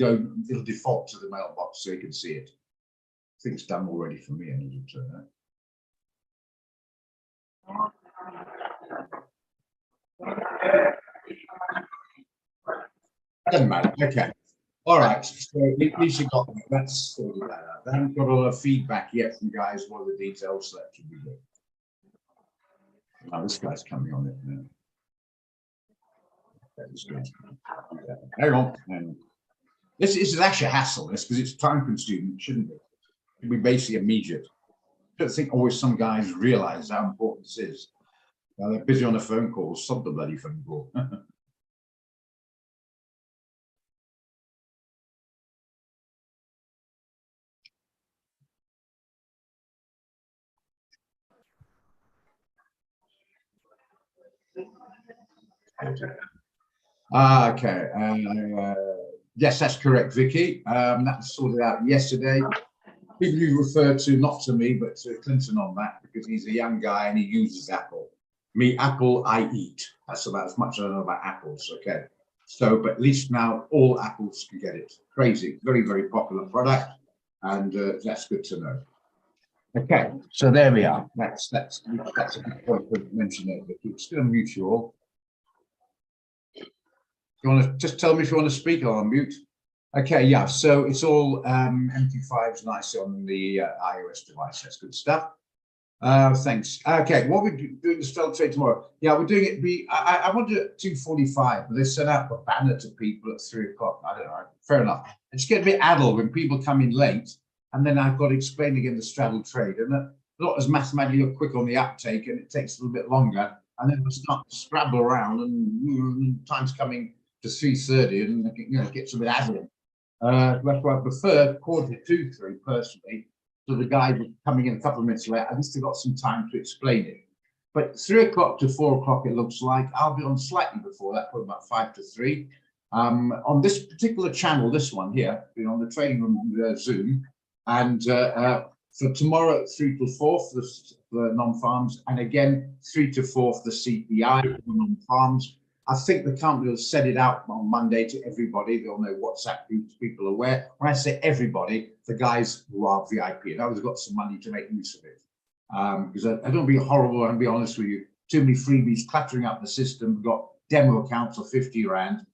default to the mailbox so you can see it. I think it's done already for me. I need to turn that. Doesn't matter. Okay. All right. So at least you got that. That's sorted that out. I haven't got all the feedback yet from guys. What are the details? So that should be good. Oh, this guy's coming on it now. Hang on. This is actually a hassle, this, because it's time consuming, shouldn't it? It should be basically immediate. I don't think always some guys realize how important this is. They're busy on a phone call, stop the bloody phone call. Okay. Yes, that's correct, Vicky. That was sorted out yesterday. People you refer to, not to me, but to Clinton on that, because he's a young guy and he uses Apple. Me, Apple, I eat. That's about as much as I know about apples. Okay. So, but at least now all apples can get it. Crazy, very, very popular product, and that's good to know. Okay, so there we are. That's a good point to mention there, but it's still mute you all. You want to just tell me if you want to speak? I'll unmute. Okay, yeah. So it's all MT5s nicely on the iOS device. That's good stuff. Thanks. Okay, what we're doing the straddle trade tomorrow? Yeah, we're doing it. I want to do it at 2:45, but they sent out a banner to people at 3 o'clock. I don't know. Fair enough. It's getting a bit addled when people come in late, and then I've got to explain again the straddle trade, and not as mathematically quick on the uptake, and it takes a little bit longer, and then we start to scrabble around, and time's coming to 3:30, and it gets a bit addled. That's why I prefer 2:45 personally. So the guy coming in a couple of minutes late, at least I got some time to explain it. But 3 o'clock to 4 o'clock, it looks like I'll be on slightly before that, probably about 2 to 3. On this particular channel, this one here, on the training room Zoom, and for tomorrow 3 to 4 for the non-farms, and again 3 to 4 for the CPI for the non-farms. I think the company will set it out on Monday to everybody. They'll know WhatsApp groups people are aware. When I say everybody, the guys who are VIP, and others got some money to make use of it. Because I don't be horrible, and be honest with you, too many freebies cluttering up the system. We've got demo accounts for 50 Rand.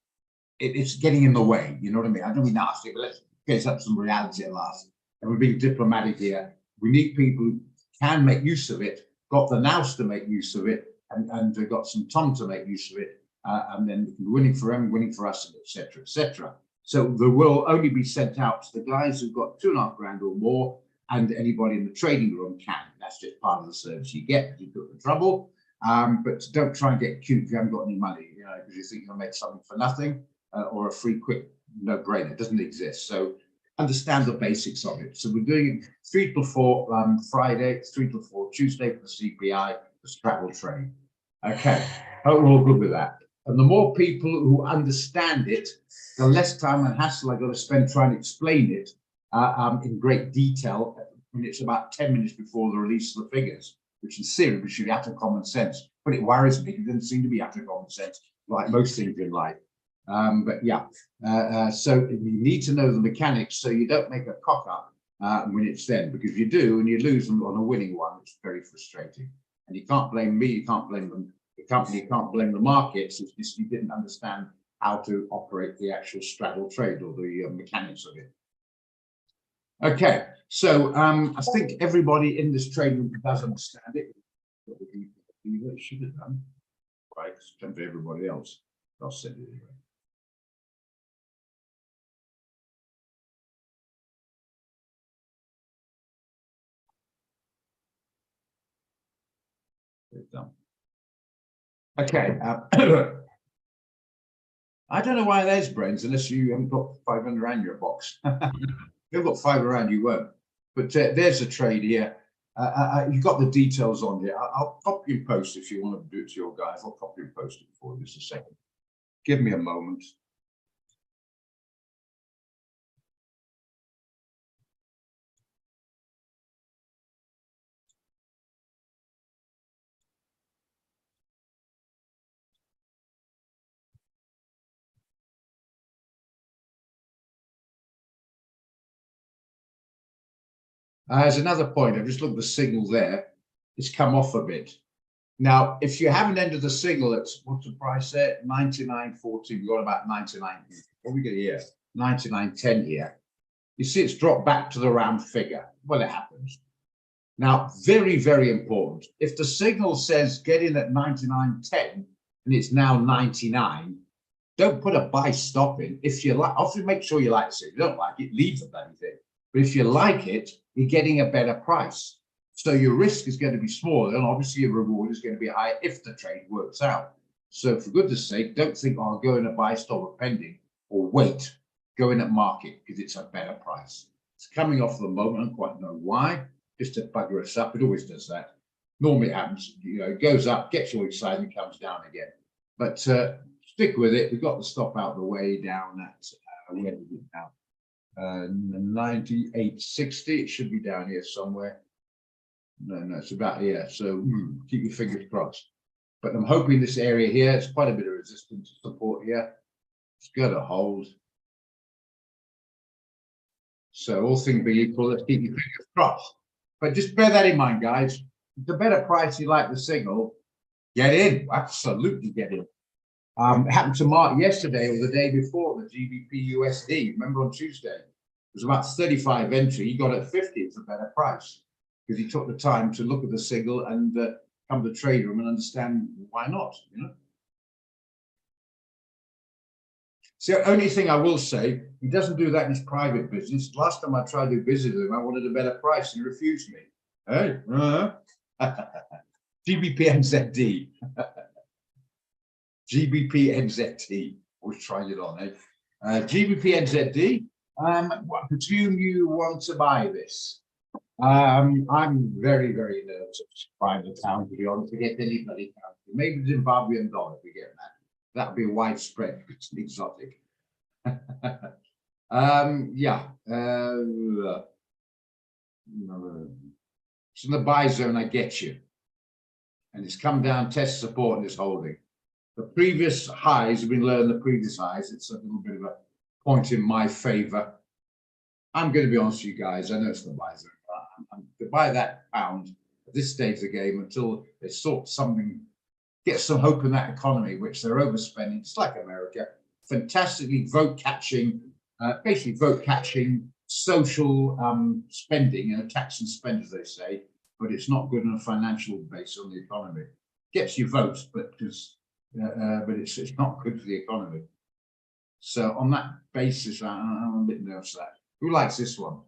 It's getting in the way, you know what I mean? I don't mean nasty, but let's get up some reality at last. And we're being diplomatic here. We need people who can make use of it, got the nous to make use of it, and got some Tom to make use of it. And then winning for them, winning for us, etc., etc. So the will only be sent out to the guys who've got 2.5 grand or more, and anybody in the trading room can. That's just part of the service you get because you put the trouble. But don't try and get cute if you haven't got any money, because you think you'll make something for nothing or a free, quick, no-brainer. It doesn't exist. So understand the basics of it. So we're doing it 3 to 4 Friday, 3 to 4 Tuesday for the CPI, the straddle trade. Okay, hope we're all good with that. And the more people who understand it, the less time and hassle I've got to spend trying to explain it in great detail. And it's about 10 minutes before the release of the figures, which in theory should be out of common sense. But it worries me. It doesn't seem to be out of common sense, like most things in life. But yeah, so you need to know the mechanics so you don't make a cock up when it's then, because if you do and you lose them on a winning one, it's very frustrating. And you can't blame me, you can't blame them. The company can't blame the markets. It's just you didn't understand how to operate the actual straddle trade or the mechanics of it. Okay, so I think everybody in this trading does understand it. It should have done. Right, it's time for everybody else. I'll send it anyway. It's done. Okay. I don't know why there's brains unless you haven't got 500 Rand in your box. If you've got 500 Rand, you won't. But there's a trade here. You've got the details on here. I'll copy and post if you want to do it to your guys. I'll copy and post it for you just a second. Give me a moment. As another point, I've just looked at the signal there. It's come off a bit. Now, if you haven't entered the signal, it's what's the price there? 99.40. We've got about 99. What we get here? 99.10 here. You see, it's dropped back to the round figure. Well, it happens. Now, very, very important. If the signal says get in at 99.10 and it's now 99, don't put a buy stop in. If you like, often make sure you like it. If you don't like it, leave the bloody thing. But if you like it, you're getting a better price. So your risk is going to be smaller, and obviously your reward is going to be higher if the trade works out. So for goodness sake, don't think, oh, I'll go in a buy, stop, or pending, or wait. Go in at market because it's a better price. It's coming off at the moment. I don't quite know why. Just to bugger us up. It always does that. Normally it happens. You know, it goes up, gets you excited, and comes down again. But stick with it. We've got the stop out the way down at where is it now? 98.60. It should be down here somewhere. No, it's about here. So keep your fingers crossed. But I'm hoping this area here, it's quite a bit of resistance support here. It's got to hold. So all things being equal, let's keep your fingers crossed. But just bear that in mind, guys. The better price you like the signal, get in. Absolutely get in. It happened to Mark yesterday or the day before, the GBP USD. Remember on Tuesday? It was about 35 entry. He got it at 50. It's a better price because he took the time to look at the signal and come to the trade room and understand why not, you know. So the only thing I will say, he doesn't do that in his private business. Last time I tried to do business with him, I wanted a better price and he refused me. Hey, GBP NZD. GBP NZD. Always trying it on, eh? GBP NZD. I presume you want to buy this. I'm very, very nervous of buying the pound, to be honest. Forget any bloody currency. Maybe the Zimbabwean dollar, if we get that. That would be widespread. It's exotic. Yeah. It's in the buy zone, I get you. And it's come down, test support, and it's holding. The previous highs have been lower than the previous highs. It's a little bit of a point in my favor. I'm going to be honest with you guys. I know it's the buy zone. I'm to buy that pound at this stage of the game until they sort something, get some hope in that economy, which they're overspending, just like America. Fantastically vote catching, basically vote catching social spending, you know, tax and spend, as they say, but it's not good on a financial base on the economy. Gets you votes, but it's not good for the economy. So on that basis, I'm a bit nervous of that. Who likes this one?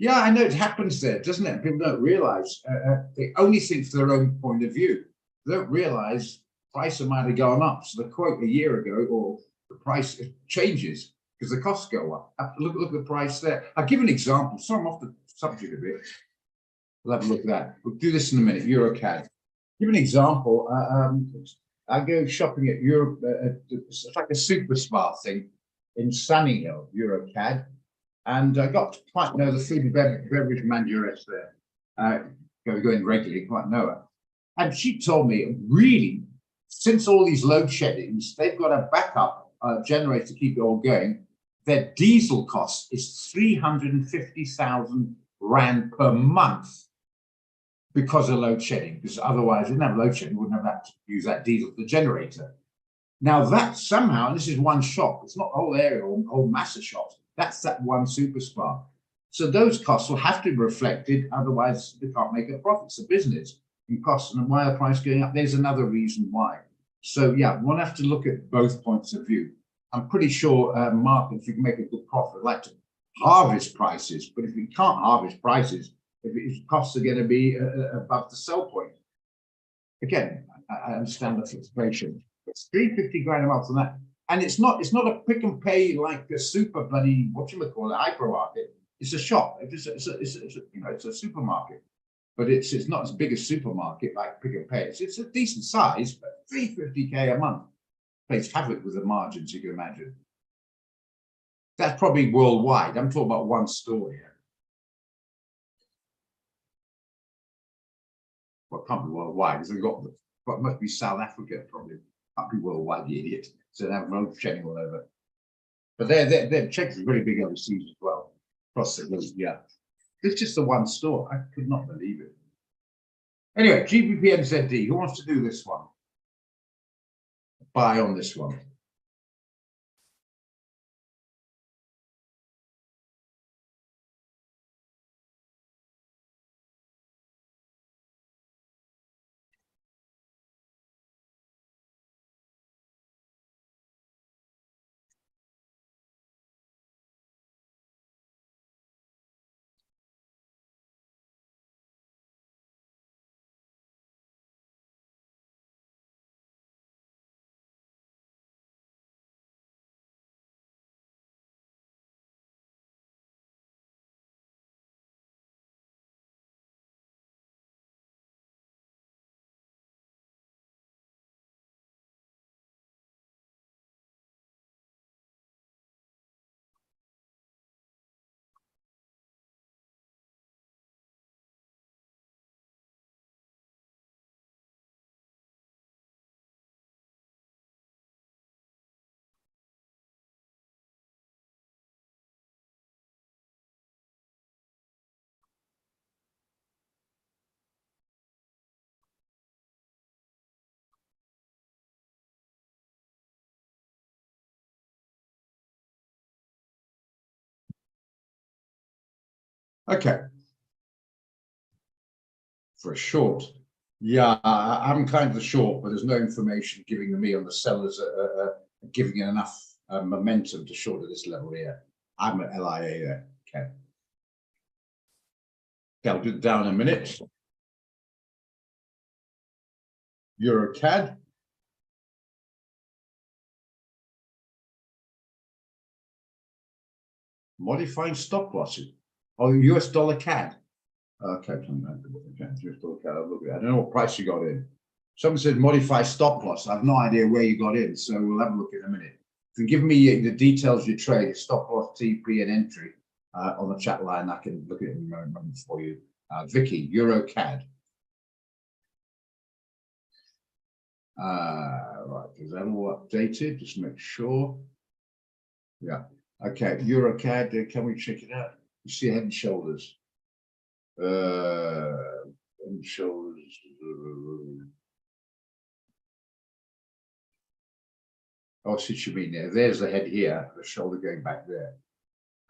Yeah, I know it happens there, doesn't it? People don't realize. They only think from their own point of view. They don't realize price might have gone up. So the quote a year ago, or the price changes because the costs go up. Look at the price there. I'll give an example. So I'm off the subject a bit. We'll have a look at that. We'll do this in a minute. EuroCAD. Give an example. I go shopping at Europe. It's like a super smart thing in Sunnyhill, EuroCAD. And I got to quite know the food and beverage manageress there. Go in regularly, quite know her. And she told me, really, since all these load sheddings, they've got a backup generator to keep it all going. Their diesel cost is 350,000 Rand per month because of load shedding. Because otherwise, we didn't have load shedding, we wouldn't have that to use that diesel for the generator. Now that somehow, and this is one shop, it's not the whole area or whole mass of shops. That's that one super spa. So those costs will have to be reflected, otherwise they can't make a profit. It's a business in costs, and why the price going up, there's another reason why. So yeah, one have to look at both points of view. I'm pretty sure, Mark, if you can make a good profit, I'd like to harvest prices, but if you can't harvest prices, if costs are going to be above the sell point. Again, I understand the frustration. It's 350 grand a month on that. And it's not a pick and pay like a super bloody, whatchamacallit, hypermarket. It's a shop. It's a supermarket, but it's not as big a supermarket like pick and pay. It's a decent size, but 350k a month plays havoc with the margins, you can imagine. That's probably worldwide. I'm talking about one store here. Well, it can't be worldwide because they've got must be South Africa probably. Happy worldwide, the idiot. So they have road shedding all over. But their check is really big overseas as well. Across the globe, yeah. It's just the one store. I could not believe it. Anyway, GBPNZD, who wants to do this one? Buy on this one. Okay. For a short. Yeah, I'm kind of the short, but there's no information giving me on the sellers giving it enough momentum to short at this level here. I'm at LIA there. Okay. I'll do it down in a minute. EuroCAD. Modifying stop losses. Oh, US dollar CAD. Okay, US dollar CAD. I don't know what price you got in. Someone said modify stop loss. I have no idea where you got in, so we'll have a look in a minute. If you give me the details of your trade, stop loss, TP, and entry on the chat line, I can look at it in a moment for you. Vicky, EuroCAD. Right, is that all updated? Just make sure. Yeah. Okay, EuroCAD. Can we check it out? You see Head and Shoulders. Head and Shoulders. Oh, I see what you mean there. There's the head here, the shoulder going back there.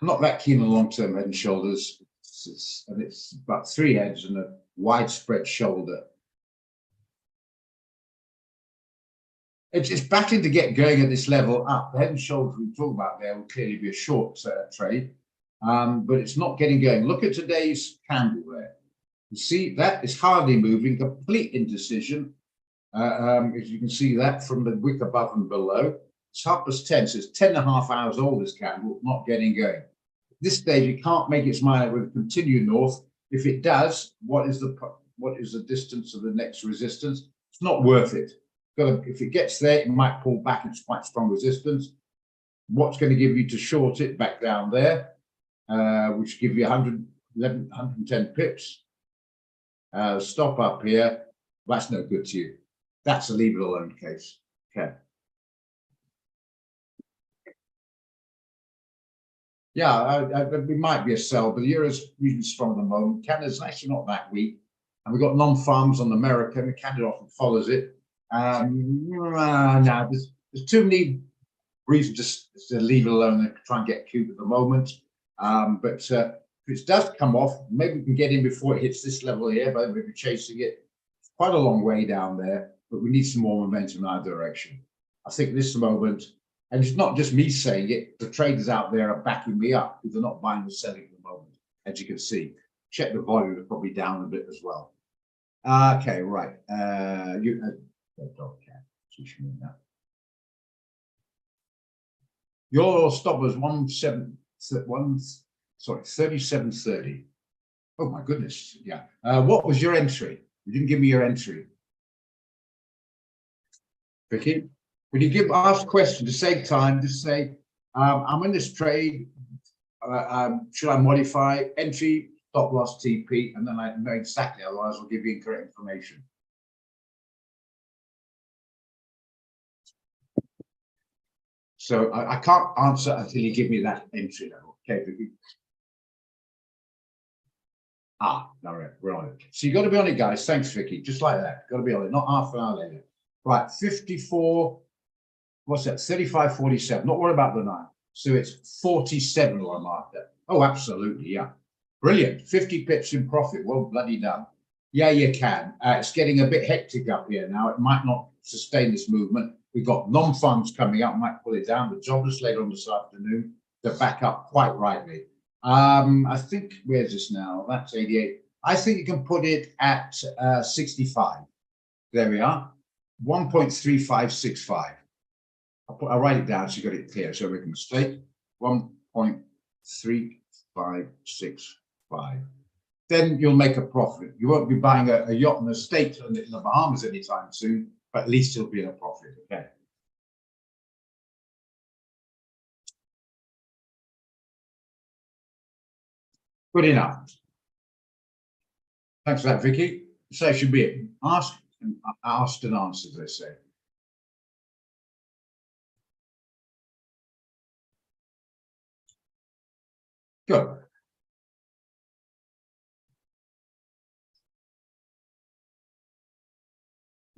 I'm not that keen on long-term Head and Shoulders. It's about 3 heads and a widespread shoulder. It's batting to get going at this level up. The Head and Shoulders we talk about there will clearly be a short trade, but it's not getting going. Look at today's candle there. You see that is hardly moving, complete indecision. If you can see that from the wick above and below, it's 10:30, so it's 10.5 hours old. This candle not getting going. At this stage, it can't make its mind up with continue north. If it does, what is the distance of the next resistance? It's not worth it. If it gets there, it might pull back. It's quite strong resistance. What's going to give you to short it back down there, which give you 111, 110 pips. Stop up here. That's no good to you. That's a leave it alone case. Okay. Yeah, it might be a sell, but the euro's reasonably strong at the moment. Canada's actually not that weak, and we've got non-farms on America, and Canada often follows it. Now there's too many reasons just to leave it alone and try and get cute at the moment. But if it does come off, maybe we can get in before it hits this level here, but we'll be chasing it. It's quite a long way down there, but we need some more momentum in our direction. I think this moment, and it's not just me saying it, the traders out there are backing me up because they're not buying or selling at the moment, as you can see. Check the volume, they're probably down a bit as well. Okay, right. Your stop was 37.30. Oh my goodness. Yeah. What was your entry? You didn't give me your entry. Vicky, when you ask a question to save time, just say, I'm in this trade. Should I modify entry, stop loss, TP, and then I know exactly, otherwise I'll give you incorrect information. So I can't answer until you give me that entry level. Okay, Vicky. All right, we're on it. So you got to be on it, guys. Thanks, Vicky. Just like that. Got to be on it, not half an hour later. Right, 54. What's that? 35.47. Not worried about the 9. So it's 47 or a marker. Oh, absolutely, yeah. Brilliant. 50 pips in profit. Well, bloody done. Yeah, you can. It's getting a bit hectic up here now. It might not sustain this movement. We've got non-funds coming up, might pull it down. The jobless later on this afternoon. They're back up quite rightly. I think, where's this now? That's 88. I think you can put it at 65. There we are. 1.3565. I'll write it down so you got it clear so I make a mistake. 1.3565. Then you'll make a profit. You won't be buying a yacht and estate in the Bahamas anytime soon, but at least it'll be in a profit. Okay. Good enough. Thanks for that, Vicky. So it should be it. Asked and answered, they say. Good.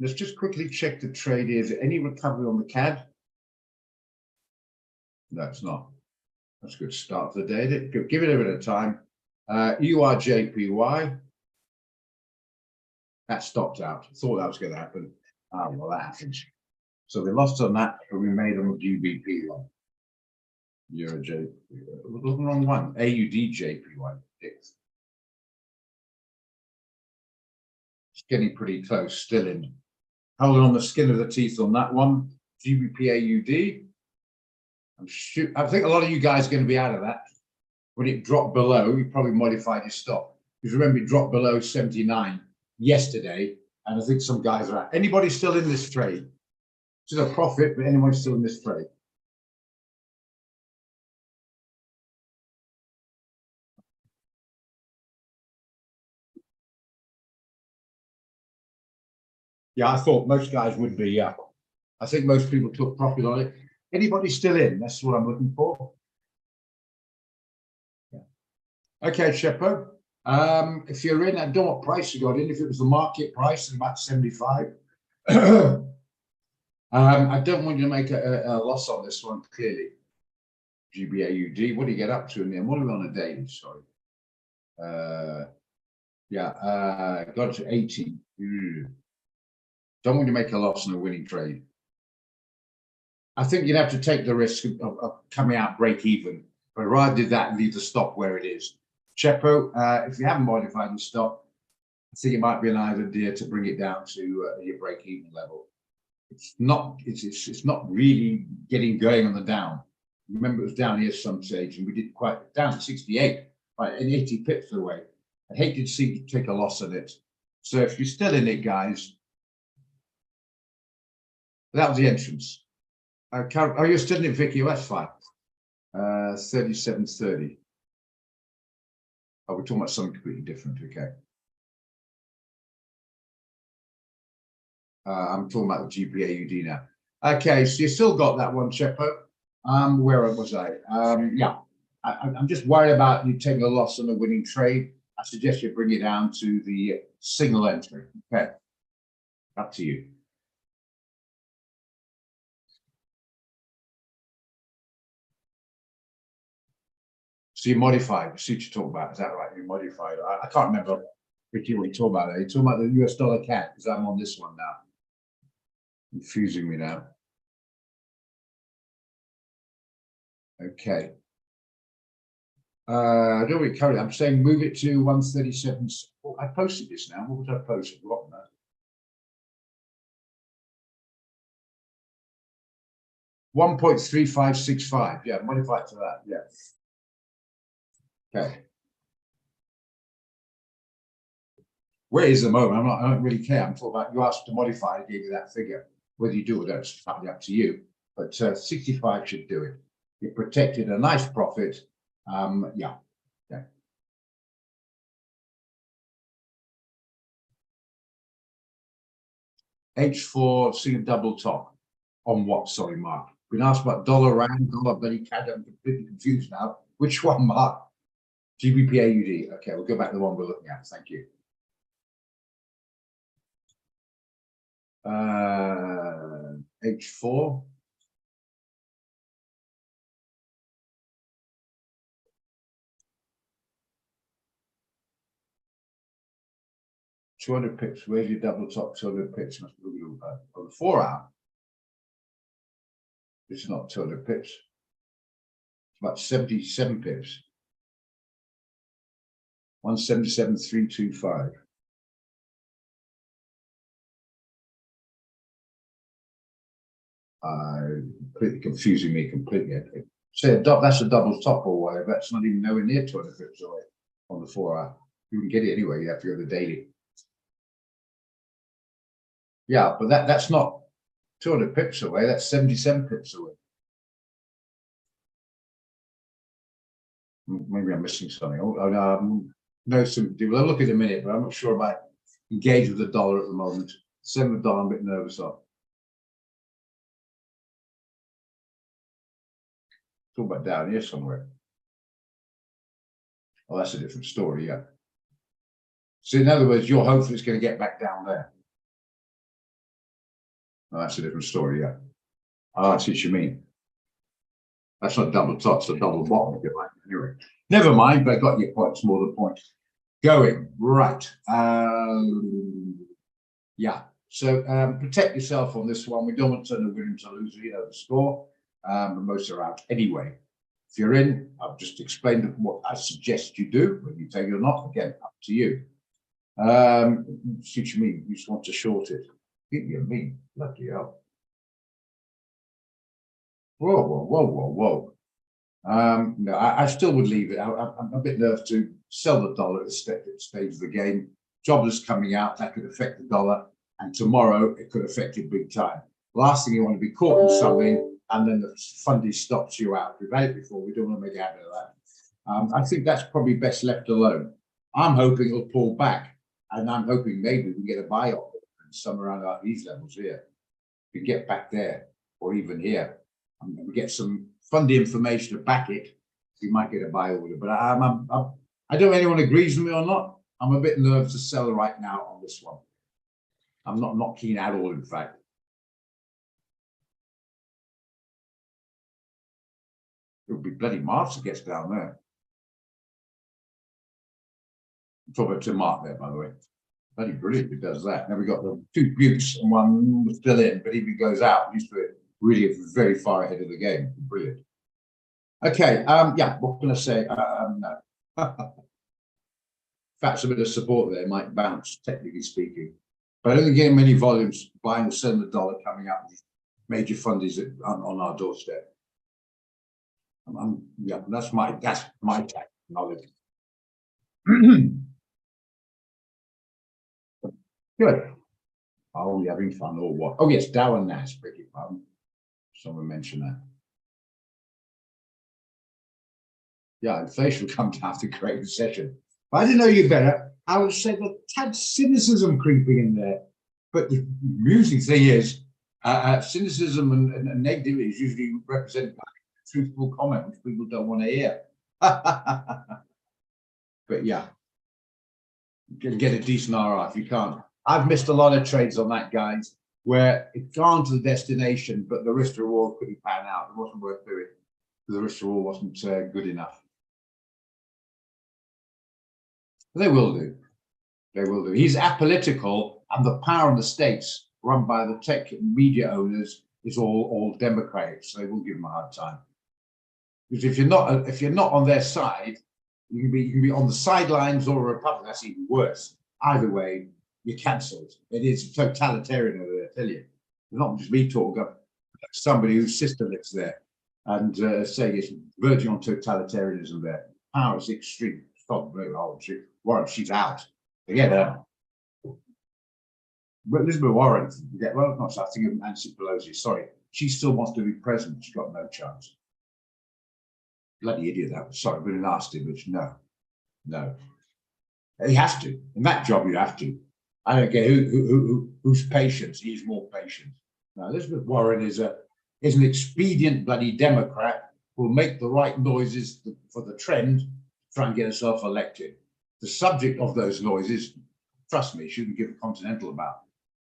Let's just quickly check the trade. Is there any recovery on the CAD? No, it's not. That's a good start to the day. Give it a bit of time. URJPY. That stopped out. I thought that was going to happen. Well, that happens. So we lost on that, but we made on the GBP one. Euro J. Wrong one. AUD-JPY. It's getting pretty close. Still in. Holding on the skin of the teeth on that one. GBP AUD. I think a lot of you guys are going to be out of that. When it dropped below, you probably modified your stop. Because remember, it dropped below 79 yesterday, and I think some guys are out. Anybody still in this trade? It's a profit, but anyone still in this trade? Yeah, I thought most guys would be, yeah. I think most people took profit on it. Anybody still in? That's what I'm looking for. Yeah. Okay, Shepo. If you're in, I don't know what price you got in. If it was the market price, about 75. I don't want you to make a loss on this one, clearly. GBAUD, what do you get up to in there? What are we on a daily? Sorry. Got to 80. Don't want to make a loss in a winning trade. I think you'd have to take the risk of coming out break even, but rather do that and leave the stop where it is. Chepo, if you haven't modified the stop, I think it might be an idea to bring it down to your break even level. It's not really getting going on the down. Remember, it was down here some stage, and we did quite down to 68, right, and 80 pips away. I hate to see you take a loss on it. So if you're still in it, guys, that was the entrance. Oh, you're still in it, Vicky. That's fine. 37.30. Oh, we're talking about something completely different. Okay. I'm talking about the GBAUD now. Okay, so you still got that one, Chepo. Where was I? Yeah, I'm just worried about you taking a loss on a winning trade. I suggest you bring it down to the single entry. Okay, up to you. So you modified, see what you talk about. Is that right? You modified. I can't remember what you talk about. Are you talking about the US dollar CAD? Because I'm on this one now. Confusing me now. Okay. I don't really currently. I'm saying move it to 137. Oh, I posted this now. What was I posted? What that? 1.3565. Yeah, modify it to that. Yeah. Okay. Where is the moment? I don't really care. I'm talking about you asked to modify, I gave you that figure. Whether you do or don't, it's probably up to you. But 65 should do it. You protected a nice profit. Yeah. Yeah. H4, see a double top. On what? Sorry, Mark. Been asked about dollar rand, dollar bloody CAD. I'm completely confused now. Which one, Mark? GBP AUD. Okay, we'll go back to the one we're looking at. Thank you. H4. $200 pips. Where's your double top? 200 pips. Must be on the 4 hour. It's not 200 pips. It's about 77 pips. 177.325. Completely confusing me completely. So that's a double top or whatever. That's not even nowhere near 200 pips away on the 4 hour. You can get it anyway. You have to go to the daily. Yeah, but that's not 200 pips away. That's 77 pips away. Maybe I'm missing something. No, we'll look in a minute, but I'm not sure about engage with the dollar at the moment. $7, I'm a bit nervous of. Talk about down here somewhere. Oh, that's a different story, yeah. So in other words, you're hopeful it's going to get back down there. Oh, that's a different story, yeah. Oh, I see what you mean. That's not double top, it's a double bottom, if you like. Anyway, never mind, but I got your point. It's more the point. Going, right. Yeah, so protect yourself on this one. We don't want to turn the winner to loser, you know, the score. But most are out anyway. If you're in, I've just explained what I suggest you do. Whether you take it or not, again, up to you. See what you mean. You just want to short it. Give you mean, bloody hell. Whoa, whoa, whoa, whoa, whoa. No, I still would leave it. I'm a bit nervous to sell the dollar at this stage of the game. Jobless coming out, that could affect the dollar. And tomorrow, it could affect it big time. Last thing you want to be caught in something, and then the funding stops you out. We've had it before. We don't want to make a habit of that. I think that's probably best left alone. I'm hoping it'll pull back, and I'm hoping maybe we get a buy off somewhere around these levels here. We get back there, or even here, and we get some funding information to back it. We might get a buy order, but I don't know if anyone agrees with me or not. I'm a bit nervous to sell right now on this one. I'm not keen at all, in fact. It would be bloody March that gets down there. I'm talking about Tim Mark there, by the way. Bloody brilliant if he does that. Now we got the 2 buttes and one was still in, but if he goes out, he's really very far ahead of the game. Brilliant. Okay, yeah, what can I say? No. Perhaps a bit of support there might bounce, technically speaking. But I don't think getting many volumes buying or selling the dollar coming up with major fundies on our doorstep. Yeah, that's my tactical knowledge. Good. Are we having fun or what? Oh yes, Dow and Nas, beg your pardon. Someone mentioned that. Yeah, inflation will come down to Great Recession. But I didn't know you better. I would say that tad cynicism creeping in there. But the amusing thing is, cynicism and negativity is usually represented by a truthful comment, which people don't want to hear. But yeah, you can get a decent RR if you can't. I've missed a lot of trades on that, guys, where it's gone to the destination, but the risk to reward couldn't pan out. It wasn't worth doing. The risk to reward wasn't good enough. They will do. They will do. He's apolitical, and the power of the states run by the tech media owners is all Democratic, so they will give him a hard time. Because if you're not on their side, you can be on the sidelines or a Republican. That's even worse. Either way, you're cancelled. It is totalitarian over there, I tell you. Not just me talking, somebody whose sister lives there, and saying it's verging on totalitarianism there. Power is extreme. Stop, Warren, she's out. Forget her. But Elizabeth Warren, well, not I think of Nancy Pelosi. Sorry, she still wants to be president. She's got no chance. Bloody idiot that was. Sorry, really nasty, but no. He has to. In that job, you have to. I don't care who's patient. He's more patient. Now, Elizabeth Warren is a is an expedient bloody Democrat who will make the right noises for the trend, try and get herself elected. The subject of those noises, trust me, she wouldn't give a continental about.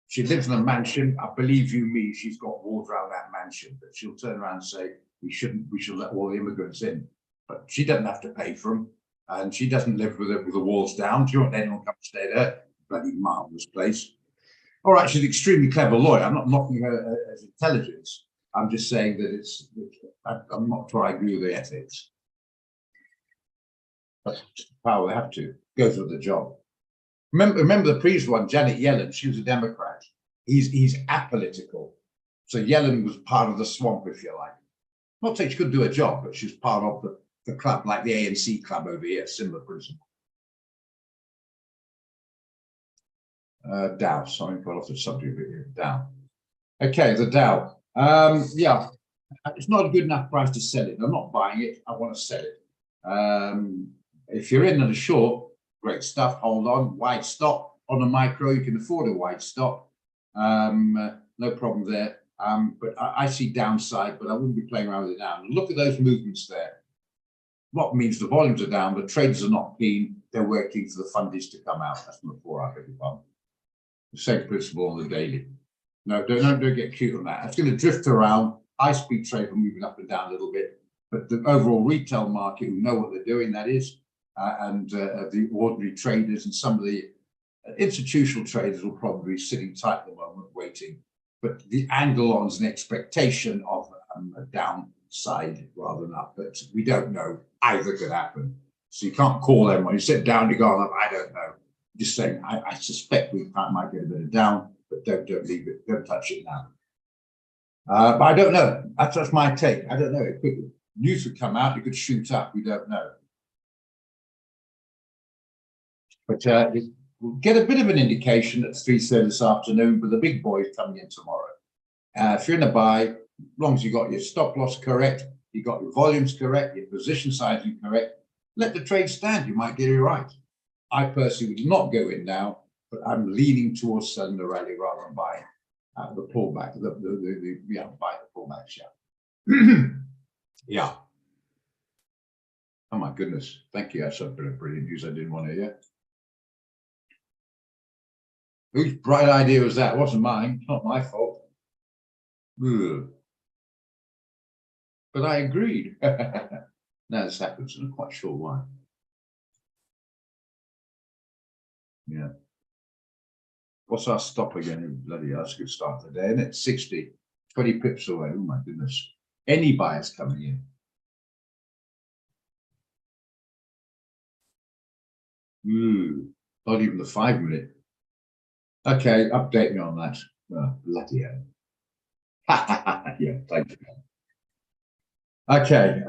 She lives in a mansion. I believe you me, she's got walls around that mansion, but she'll turn around and say, we should let all the immigrants in. But she doesn't have to pay for them. And she doesn't live with the walls down. She won't let anyone come stay there. Bloody marvelous place. All right, she's an extremely clever lawyer. I'm not knocking her as intelligence. I'm just saying that I'm not sure I agree with the ethics. That's just the power they have to go through the job. Remember the previous one, Janet Yellen. She was a Democrat. He's apolitical. So Yellen was part of the swamp, if you like. Not saying she couldn't do a job, but she's part of the club, like the ANC club over here, similar principle. Dow, sorry, got off the subject here. Dow. Okay, the Dow. Yeah, it's not a good enough price to sell it. I'm not buying it. I want to sell it. If you're in on a short, great stuff. Hold on. Wide stop on a micro. You can afford a wide stop. No problem there. But I see downside, but I wouldn't be playing around with it now. Look at those movements there. What means the volumes are down, the traders are not keen. They're waiting for the fundies to come out. That's number 4 out every one. The same principle on the daily. No, don't get cute on that. It's going to drift around. High-speed trade are moving up and down a little bit, but the overall retail market, who know what they're doing, that is, and the ordinary traders and some of the institutional traders will probably be sitting tight at the moment, waiting. But the angle on is an expectation of a downside rather than up, but we don't know. Either could happen. So you can't call them when you sit down, you go, I don't know. Just saying, I suspect we might get a bit of down, but don't leave it, don't touch it now. But I don't know. That's my take. I don't know. It could, news would come out, it could shoot up. We don't know. But we'll get a bit of an indication at 3:30 this afternoon, but the big boys coming in tomorrow. If you're in a buy, as long as you got your stop loss correct, you got your volumes correct, your position sizing correct, let the trade stand. You might get it right. I personally would not go in now, but I'm leaning towards selling the rally rather than buying the pullback. Yeah, buy the pullbacks. Yeah. Yeah. Oh my goodness! Thank you. That's a bit of brilliant news I didn't want to hear. Whose bright idea was that? It wasn't mine. It's not my fault. Ugh. But I agreed. Now this happens. I'm not quite sure why. Yeah. What's our stop again? Bloody hell, that's a good start to the day, isn't it? 60, 20 pips away. Oh my goodness. Any buyers coming in? Not even the 5 minute. Okay, update me on that. Oh, bloody hell. Yeah, thank you. Okay.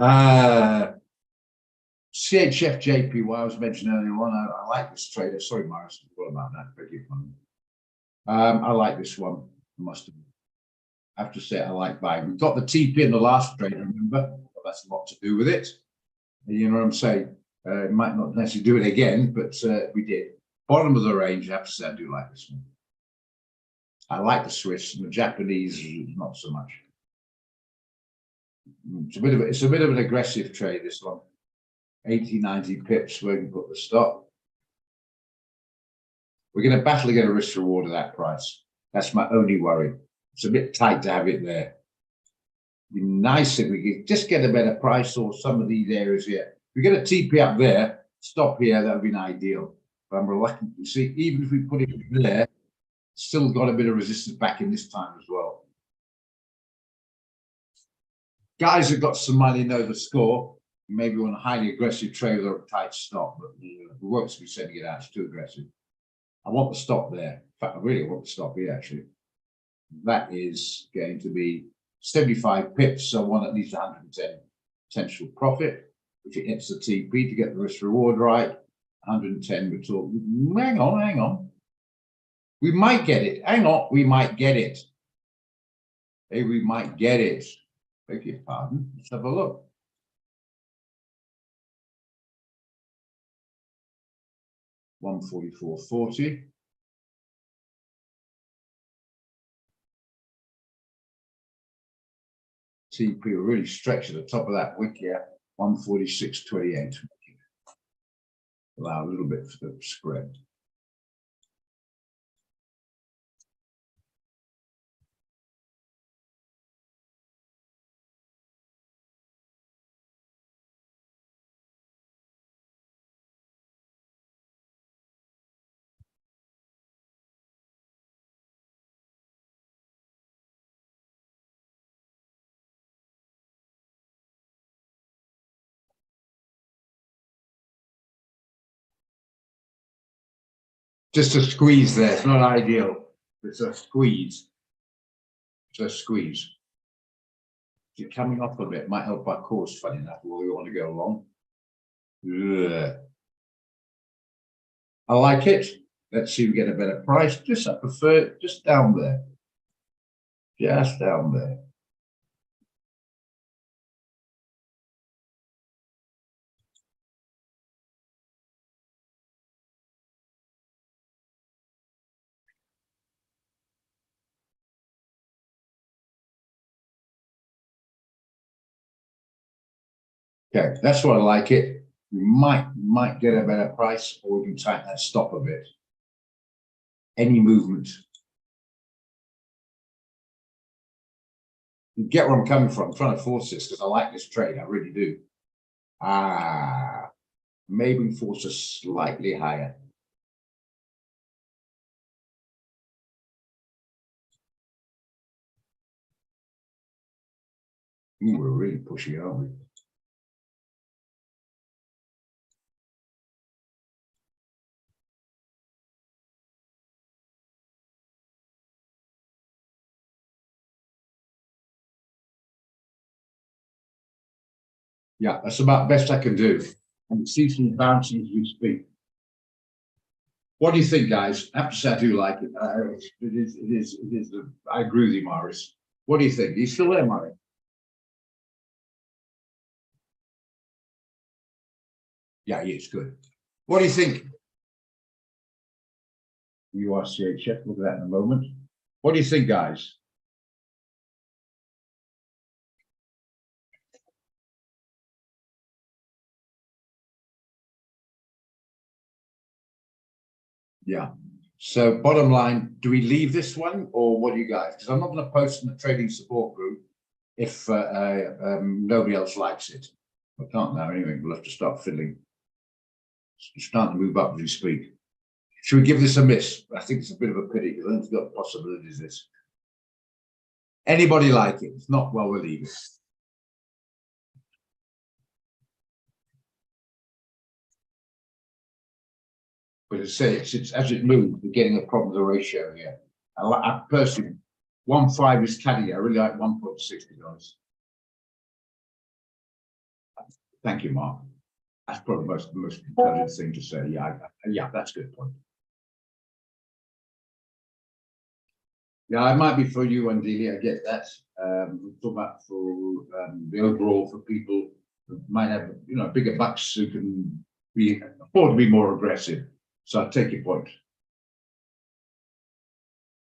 CHF JPY, I was mentioned earlier on. I like this trader. Sorry, Morris, what about that? Beg your pardon. I like this one. I have to say I like buying. We got the TP in the last trade, remember? Well, that's a lot to do with it. You know what I'm saying? Might not necessarily do it again, but we did. Bottom of the range, I have to say I do like this one. I like the Swiss and the Japanese, not so much. It's a bit of an aggressive trade, this one. 80, 90 pips where you put the stop. We're going to battle to get a risk reward of that price. That's my only worry. It's a bit tight to have it there. It'd be nice if we could just get a better price or some of these areas here. If we get a TP up there, stop here, that would be an ideal. But I'm reluctant to see, even if we put it there, still got a bit of resistance back in this time as well. Guys who've got some money know the score. Maybe on a highly aggressive trade or a tight stop, but we won't be sending it out. It's too aggressive. I want the stop there. In fact, I really want the stop here, actually. That is going to be 75 pips, so one at least 110 potential profit. If it hits the TP to get the risk reward right, 110, we're talking. Hang on. We might get it. Hang on, we might get it. Hey, we might get it. Beg your pardon. Let's have a look. $144.40. TP will really stretch at the top of that wick here, 146.28. Allow a little bit for the spread. Just a squeeze there. It's not ideal. It's a squeeze. It's a squeeze. You're coming off a bit. Might help our course, funny enough, where we want to go along. Ugh. I like it. Let's see if we get a better price. Just, I prefer just down there. Just down there. Okay, that's what I like it. We might get a better price, or we can tighten that stop a bit. Any movement. You get where I'm coming from. I'm trying to force this because I like this trade. I really do. Maybe force us slightly higher. Ooh, we're really pushing, aren't we? Yeah, that's about the best I can do. And see some bouncing as we speak. What do you think, guys? I have to say I do like it. It is. I agree with you, Morris. What do you think? Are you still there, Murray? Yeah, he is good. What do you think? URCHF, look at that in a moment. What do you think, guys? Yeah. So bottom line, do we leave this one or what do you guys? Because I'm not going to post in the trading support group if nobody else likes it. I can't now anyway. We'll have to start fiddling. It's starting to move up as we speak. Should we give this a miss? I think it's a bit of a pity. I think it's got possibilities. This. Anybody like it? If not, well, we'll leave it. But as I say, as it moves, we're getting a problem with the ratio here. I personally, 1.5 is caddy. I really like 1.60 dollars. Thank you, Mark. That's probably the most intelligent thing to say. Yeah, that's a good point. Yeah, it might be for you, Andili. I get that. We're talking about for the overall for people who might have bigger bucks who can afford to be more aggressive. So I take your point.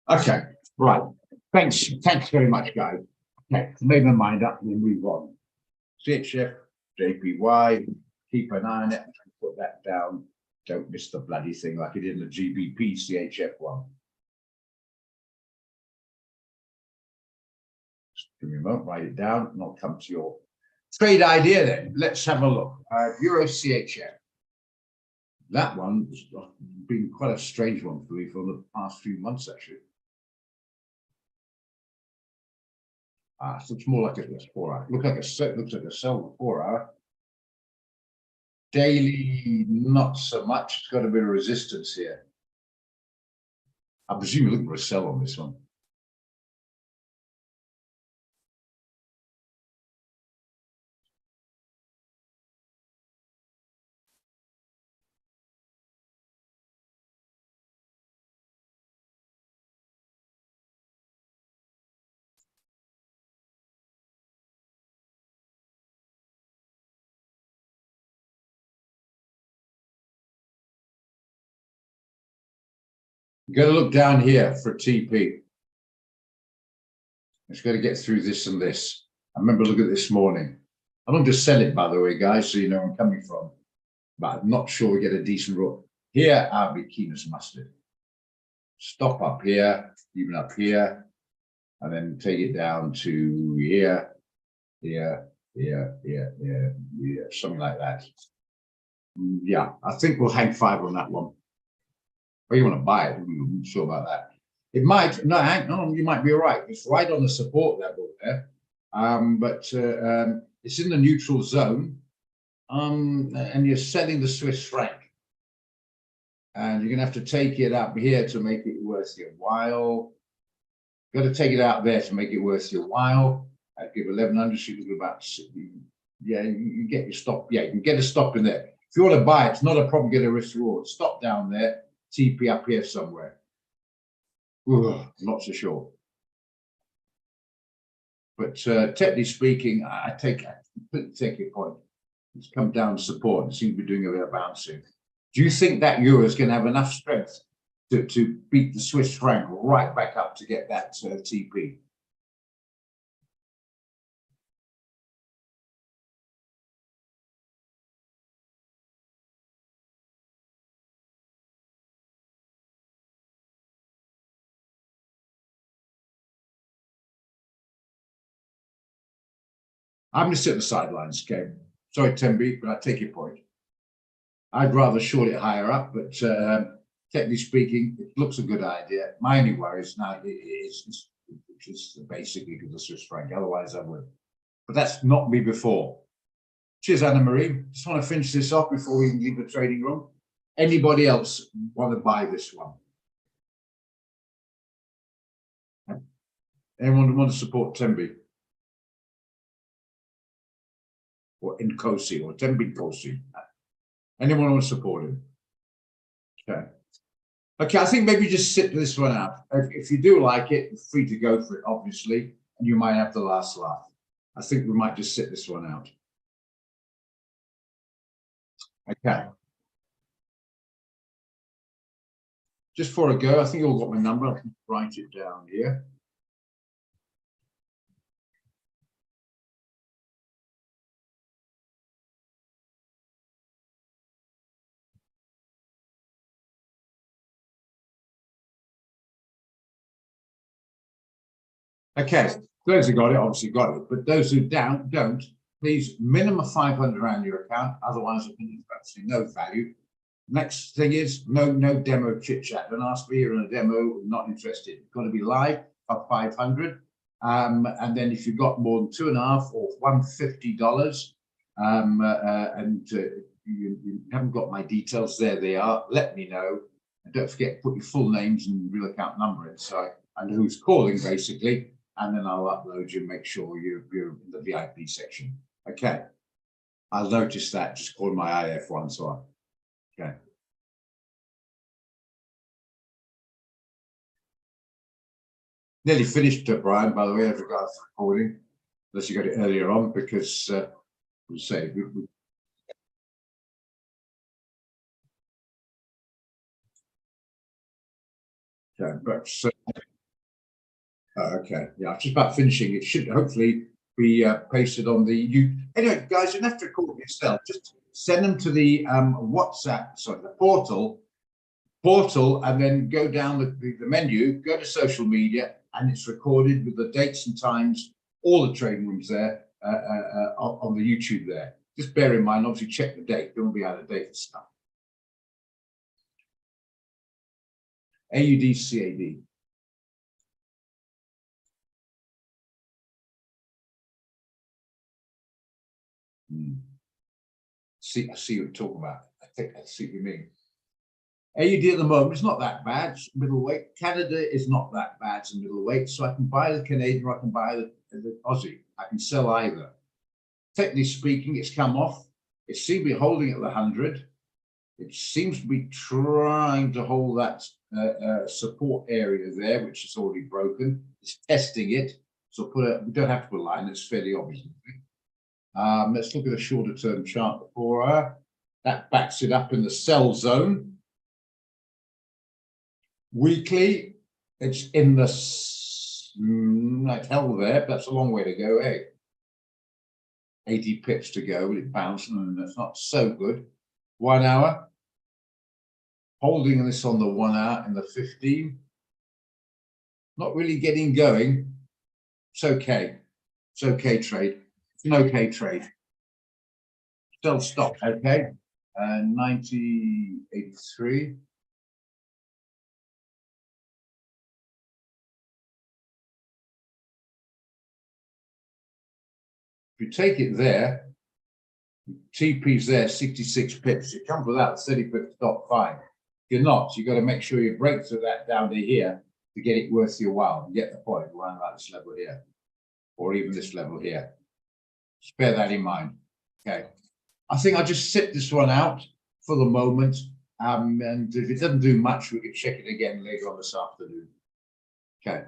Okay, right. Thanks very much, guys. Okay, made my mind up and move on. CHF, JPY, keep an eye on it and put that down. Don't miss the bloody thing like it did in the GBP CHF one. Just give me a moment, write it down, and I'll come to your trade idea then. Let's have a look. Euro CHF. That one's been quite a strange one for me for the past few months, actually. So it's more like a 4 hour. Looks like a sell 4 hour. Daily, not so much. It's got a bit of resistance here. I presume you're looking for a sell on this one. You're going to look down here for TP. It's going to get through this and this. I remember looking at it this morning. I don't just sell it, by the way, guys, so you know where I'm coming from. But I'm not sure we get a decent road. Here, I'll be keen as mustard. Stop up here, even up here, and then take it down to here, here, something like that. Yeah, I think we'll hang 5 on that one. Or you want to buy it? I'm not sure about that. It might, no, hang on, you might be right. It's right on the support level there. But it's in the neutral zone. And you're selling the Swiss franc. And you're going to have to take it up here to make it worth your while. Got to take it out there to make it worth your while. I'd give 1100, so you can do about, yeah, you get your stop. Yeah, you can get a stop in there. If you want to buy it, it's not a problem, get a risk reward. Stop down there, TP up here somewhere. Ooh, not so sure. But technically speaking, I completely take your point. It's come down to support. It seems to be doing a bit of bouncing. Do you think that euro is going to have enough strength to beat the Swiss franc right back up to get that TP? I'm going to sit on the sidelines, okay? Sorry, Tembi, but I take your point. I'd rather short it higher up, but technically speaking, it looks a good idea. My only worries now is basically because of the Swiss franc. Otherwise, I would. But that's not me before. Cheers, Anna Marie. Just want to finish this off before we leave the trading room. Anybody else want to buy this one? Anyone want to support Tembi? Or Nkosi or Tembi Nkosi? Anyone want to support him? Okay. Okay, I think maybe just sit this one out. If you do like it, you're free to go for it, obviously, and you might have the last laugh. I think we might just sit this one out. Okay. Just for a go, I think you all got my number. I can write it down here. Okay, those who got it obviously got it, but those who don't, please minimum 500 around your account, otherwise I think it's absolutely no value. Next thing is no demo chit chat. Don't ask me, you're in a demo, not interested. It's got to be live at 500. And then if you've got more than 2.5 or $150, and you haven't got my details, there they are. Let me know. And don't forget to put your full names and real account number in, so I know who's calling basically. And then I'll upload you and make sure you're in the VIP section. Okay. I'll notice that. Just call my IF1 so on. Okay. Nearly finished, Brian, by the way, as regards to recording, unless you got it earlier on, because we'll say okay, but okay, yeah, just about finishing. It should hopefully be pasted on the anyway, guys, you don't have to record it yourself. Just send them to the WhatsApp, sorry, the portal, and then go down the menu, go to social media, and it's recorded with the dates and times, all the trading rooms there on the YouTube there. Just bear in mind, obviously check the date. Don't be out of date and stuff. AUD CAD. I see what you're talking about. I think I see what you mean. AUD at the moment is not that bad. It's middleweight. Canada is not that bad as a middleweight. So I can buy the Canadian or I can buy the Aussie. I can sell either. Technically speaking, it's come off. It seems to be holding at the 100. It seems to be trying to hold that support area there, which is already broken. It's testing it. So we don't have to put a line. It's fairly obvious. Let's look at a shorter term chart before that backs it up in the sell zone. Weekly, it's in the like hell there. That's a long way to go, eh? 80 pips to go. It bounced, and that's not so good. 1 hour. Holding this on the 1 hour and the 15. Not really getting going. It's okay. It's okay trade. It's an okay trade. Still stop, okay? 90.83. If you take it there, TP's there, 66 pips. You come without 30 pips stop, fine. If you're not, you've got to make sure you break through that down to here to get it worth your while. You get the point around about this level here, or even this level here. Just bear that in mind. Okay. I think I'll just sit this one out for the moment. And if it doesn't do much, we can check it again later on this afternoon. Okay.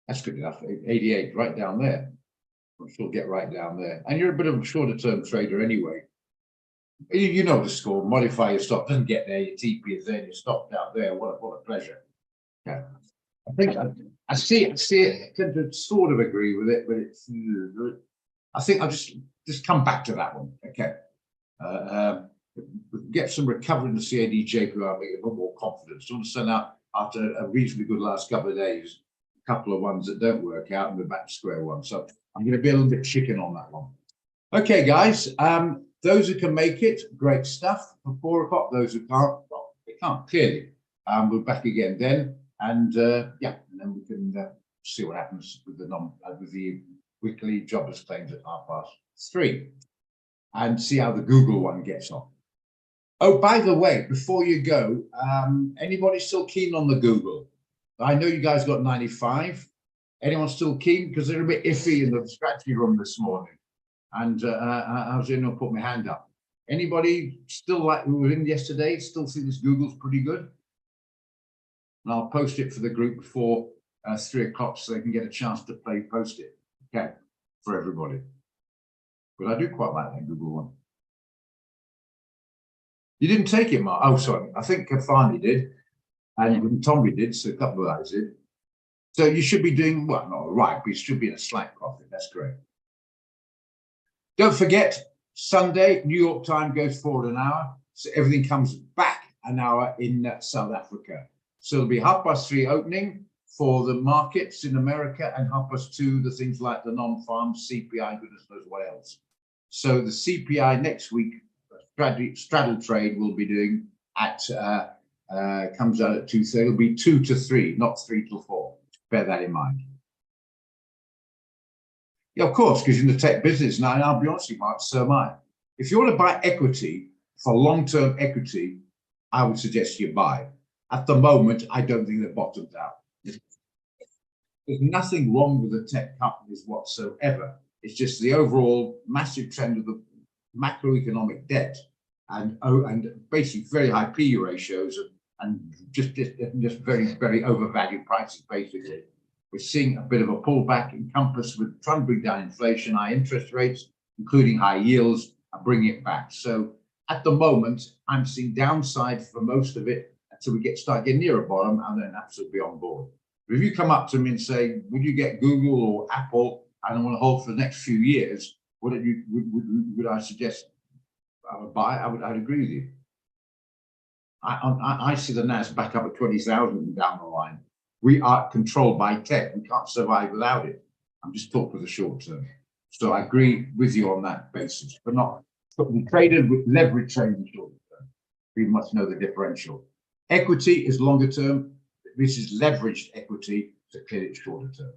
That's good enough. 88, right down there. I'm sure get right down there. And you're a bit of a shorter term trader anyway. You know the score. Modify your stop. Doesn't get there. Your TP is there. Your stop out there. What a pleasure. Yeah. I think I see it. I tend to sort of agree with it, but it's. I think I'll just come back to that one. Okay. Get some recovery in the CADJ, I'll make a bit more confidence. To understand out after a reasonably good last couple of days, a couple of ones that don't work out, and we're back to square one. So I'm going to be a little bit chicken on that one. Okay, guys. Those who can make it, great stuff. For 4 o'clock, those who can't, well, they can't clearly. We're back again then, and yeah, and then we can see what happens with the weekly jobless claims at 3:30, and see how the Google one gets on. Oh, by the way, before you go, anybody still keen on the Google? I know you guys got 95. Anyone still keen? Because they're a bit iffy in the strategy room this morning. And I was in and put my hand up. Anybody still like who were in yesterday, still think this Google's pretty good? And I'll post it for the group before 3 o'clock so they can get a chance to post it. Okay, for everybody. But I do quite like that Google one. You didn't take it, Mark? Oh, sorry. I think Kafani did, and Tommy did, so a couple of guys did. So you should be doing, well, not right, but you should be in a slight profit. That's great. Don't forget, Sunday, New York time goes forward an hour. So everything comes back an hour in South Africa. So it'll be 3:30 opening for the markets in America, and 2:30 the things like the non-farm CPI, goodness knows what else. So the CPI next week, straddle trade will be doing at comes out at 2:30. It'll be 2 to 3, not 3 till 4. Bear that in mind. Yeah, of course, because you're in the tech business now, and I'll be honest with you, Mark, so am I. If you want to buy equity for long-term equity, I would suggest you buy. At the moment, I don't think they're bottomed out. There's nothing wrong with the tech companies whatsoever. It's just the overall massive trend of the macroeconomic debt and basically very high PE ratios and just very, very overvalued prices, basically. We're seeing a bit of a pullback in Compass with trying to bring down inflation, high interest rates, including high yields, and bring it back. So at the moment, I'm seeing downside for most of it until we start getting near a bottom, and then absolutely on board. But if you come up to me and say, would you get Google or Apple, and I want to hold for the next few years, would I suggest I would buy? I'd agree with you. I see the NAS back up at 20,000 down the line. We are controlled by tech. We can't survive without it. I'm just talking for the short term. So I agree with you on that basis, but not. But we traded with leverage trading short term. We must know the differential. Equity is longer term. This is leveraged equity to clear it shorter term.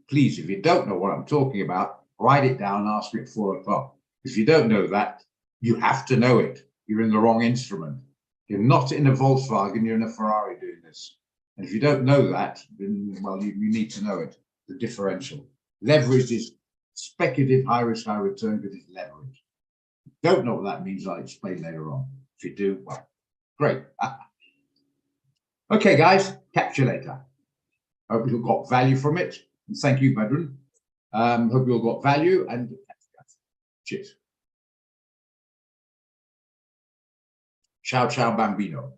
Please, if you don't know what I'm talking about, write it down and ask me at 4 o'clock. If you don't know that, you have to know it. You're in the wrong instrument. You're not in a Volkswagen, you're in a Ferrari doing this. And if you don't know that, then, well, you need to know it, the differential. Leverage is speculative, high risk, high return, because it's leverage. If you don't know what that means, I'll explain later on. If you do, well, great. Okay, guys, catch you later. Hope you got value from it. And thank you, Bedouin. Hope you all got value, and cheers. Ciao, ciao, bambino.